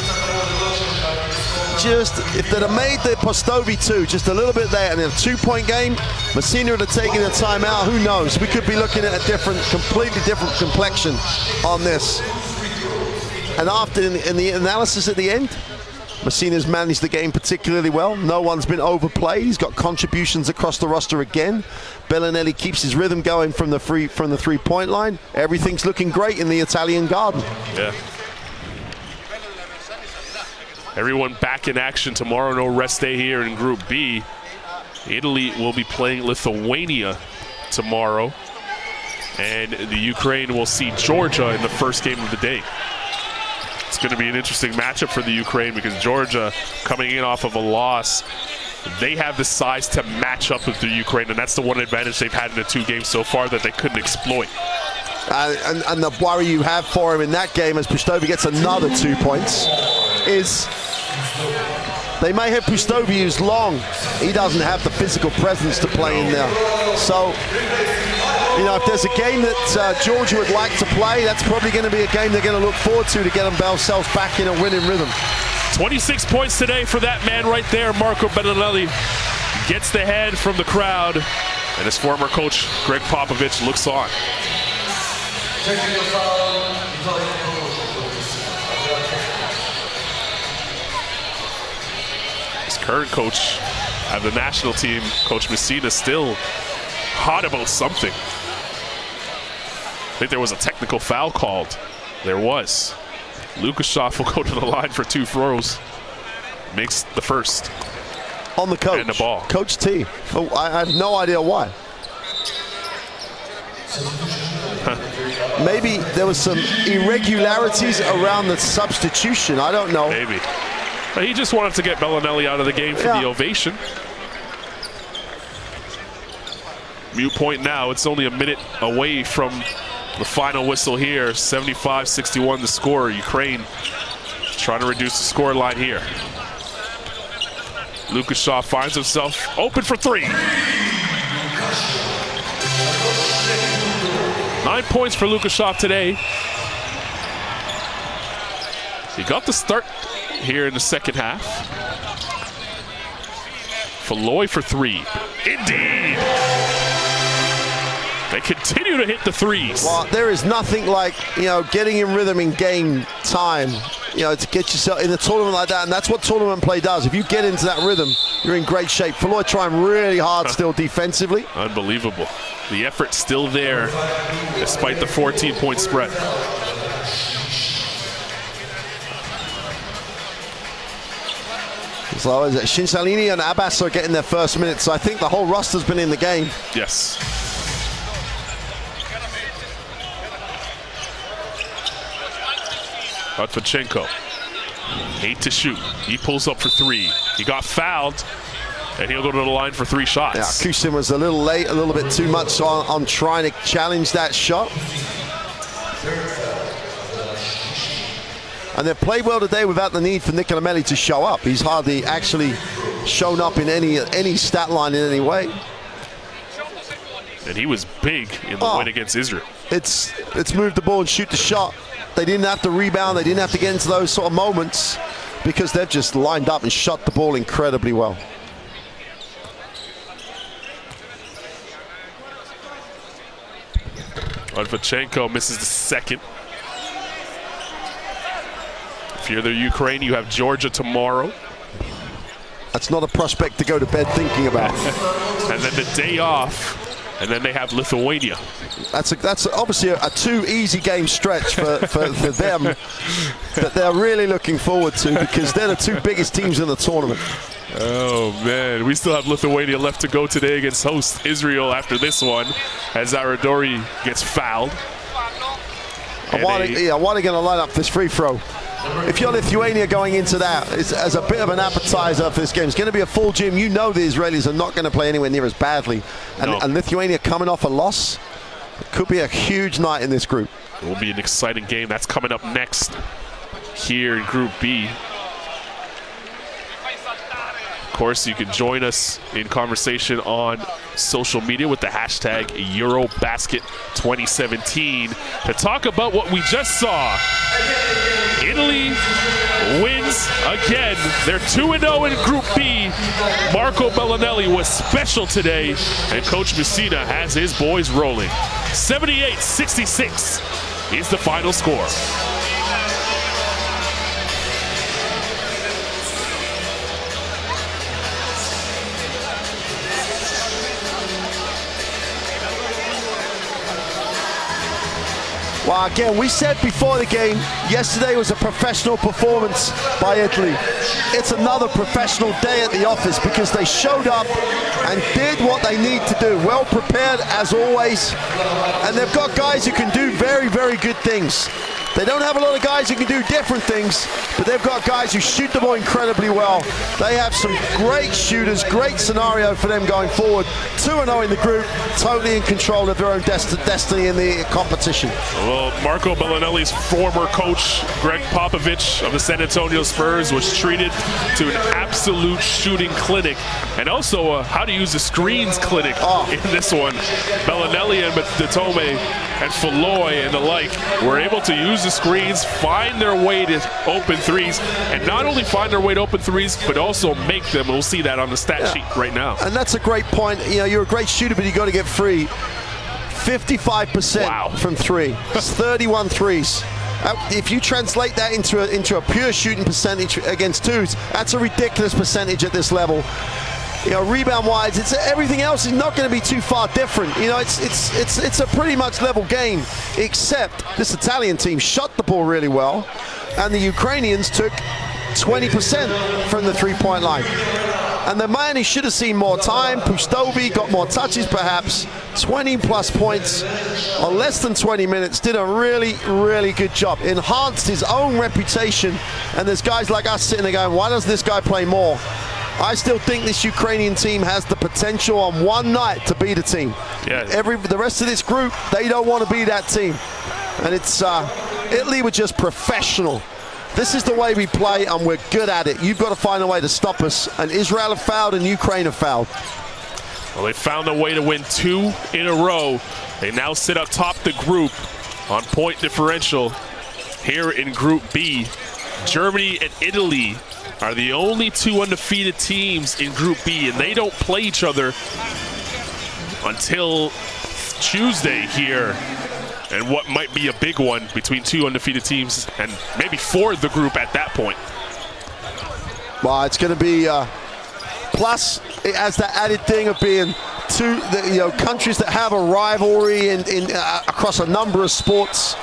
Just, if they'd have made the Postovi 2 just a little bit there and a 2-point game, Messina would have taken a timeout. Who knows? We could be looking at a completely different complexion on this. And after, in the analysis at the end, Messina's managed the game particularly well. No one's been overplayed. He's got contributions across the roster again. Bellinelli keeps his rhythm going from the 3-point line. Everything's looking great in the Italian garden. Yeah. Everyone back in action tomorrow. No rest day here in Group B. Italy will be playing Lithuania tomorrow. And the Ukraine will see Georgia in the first game of the day. It's going to be an interesting matchup for the Ukraine because Georgia, coming in off of a loss, they have the size to match up with the Ukraine, and that's the one advantage they've had in the 2 games so far that they couldn't exploit. And the worry you have for him in that game as Pustovi gets another 2 points is they may have Pustovi who's long. He doesn't have the physical presence to play in there. So, you know, if there's a game that Georgia would like to play, that's probably going to be a game they're going to look forward to get themselves back in a winning rhythm. 26 points today for that man right there, Marco Bellinelli. Gets the head from the crowd, and his former coach, Greg Popovich, looks on. His current coach of the national team, Coach Messina, still hot about something. I think there was a technical foul called. There was. Lukashov will go to the line for 2 throws. Makes the first. On the coach. And the ball. Coach T. Oh, I have no idea why. Maybe there was some irregularities around the substitution. I don't know. Maybe. But he just wanted to get Bellinelli out of the game for the ovation. Mute point now. It's only a minute away from the final whistle here. 75-61 the score. Ukraine trying to reduce the score line here. Lukashov finds himself open for 3. 9 points for Lukashov today. He got the start here in the second half. Falloy for 3. Indeed. They continue to hit the 3s. Well, there is nothing like, you know, getting in rhythm in game time, you know, to get yourself in a tournament like that, and that's what tournament play does. If you get into that rhythm, you're in great shape. Falloy trying really hard still defensively. Unbelievable. The effort's still there, despite the 14-point spread. So Shinsalini and Abbas are getting their first minutes, so I think the whole roster's been in the game. Yes. Otvachenko, 8 to shoot. He pulls up for 3. He got fouled, and he'll go to the line for 3 shots. Yeah, Kusin was a little late, a little bit too much on trying to challenge that shot. And they've played well today without the need for Nicolamelli to show up. He's hardly actually shown up in any stat line in any way. And he was big in the win against Israel. It's move the ball and shoot the shot. They didn't have to rebound. They didn't have to get into those sort of moments because they've just lined up and shot the ball incredibly well. Otvachenko misses the second. If you're the Ukraine, you have Georgia tomorrow. That's not a prospect to go to bed thinking about. And then the day off, and then they have Lithuania. That's obviously a too easy game stretch for them that they're really looking forward to because they're the 2 biggest teams in the tournament. Oh, man. We still have Lithuania left to go today against host Israel after this one as Aradori gets fouled. Why are they going to line up this free throw? If you're Lithuania going into that, it's as a bit of an appetizer for this game. It's going to be a full gym. You know the Israelis are not going to play anywhere near as badly. And Lithuania coming off a loss, it could be a huge night in this group. It will be an exciting game. That's coming up next here in Group B. course, you can join us in conversation on social media with the hashtag EuroBasket 2017 to talk about what we just saw. Italy wins again. They're 2-0 in Group B. Marco Bellinelli was special today, and Coach Messina has his boys rolling. 78-66 is the final score. Well, again, we said before the game, yesterday was a professional performance by Italy. It's another professional day at the office because they showed up and did what they need to do. Well prepared as always. And they've got guys who can do very, very good things. They don't have a lot of guys who can do different things, but they've got guys who shoot the ball incredibly well. They have some great shooters, great scenario for them going forward. 2-0 in the group, totally in control of their own destiny in the competition. Well, Marco Bellinelli's former coach, Greg Popovich of the San Antonio Spurs, was treated to an absolute shooting clinic and also a how to use the screens clinic in this one. Bellinelli and Datome and Falloy and the like were able to use the screens, find their way to open threes, and not only find their way to open threes, but also make them. We'll see that on the stat sheet right now. And that's a great point. You know, you're a great shooter, but you got to get free. 55% from three. It's 31 threes. If you translate that into a pure shooting percentage against twos, that's a ridiculous percentage at this level. You know, rebound-wise, everything else is not going to be too far different. You know, it's a pretty much level game, except this Italian team shot the ball really well, and the Ukrainians took 20% from the three-point line. And the man who should have seen more time, Pustovi, got more touches perhaps, 20-plus points on less than 20 minutes, did a really, really good job. Enhanced his own reputation, and there's guys like us sitting there going, why does this guy play more? I still think this Ukrainian team has the potential on one night to beat a team. Yeah. The rest of this group, they don't want to be that team. And it's Italy were just professional. This is the way we play, and we're good at it. You've got to find a way to stop us. And Israel have fouled, and Ukraine have fouled. Well, they found a way to win 2 in a row. They now sit up top the group on point differential here in Group B. Germany and Italy are the only 2 undefeated teams in Group B, and they don't play each other until Tuesday here. And what might be a big one between 2 undefeated teams and maybe for the group at that point. Well, it's going to be, plus it has that added thing of being countries that have a rivalry across a number of sports.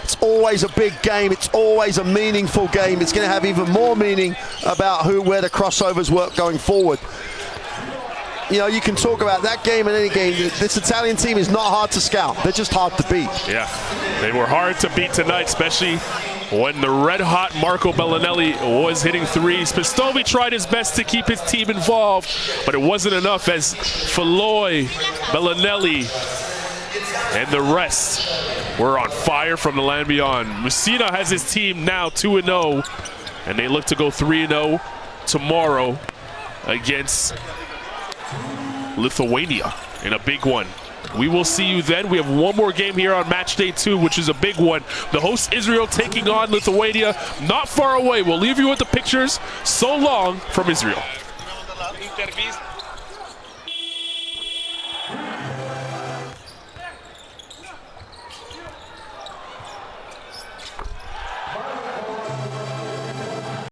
It's always a big game. It's always a meaningful game. It's going to have even more meaning about where the crossovers work going forward. You know, you can talk about that game and any game. This Italian team is not hard to scout. They're just hard to beat. Yeah, they were hard to beat tonight, especially when the red-hot Marco Bellinelli was hitting threes. Pistovi tried his best to keep his team involved, but it wasn't enough as Falloy, Bellinelli, and the rest were on fire from the land beyond. Messina has his team now 2-0, and they look to go 3-0 tomorrow against Lithuania in a big one. We will see you then. We have one more game here on match day 2, which is a big one. The host Israel taking on Lithuania, not far away. We'll leave you with the pictures. So long from Israel.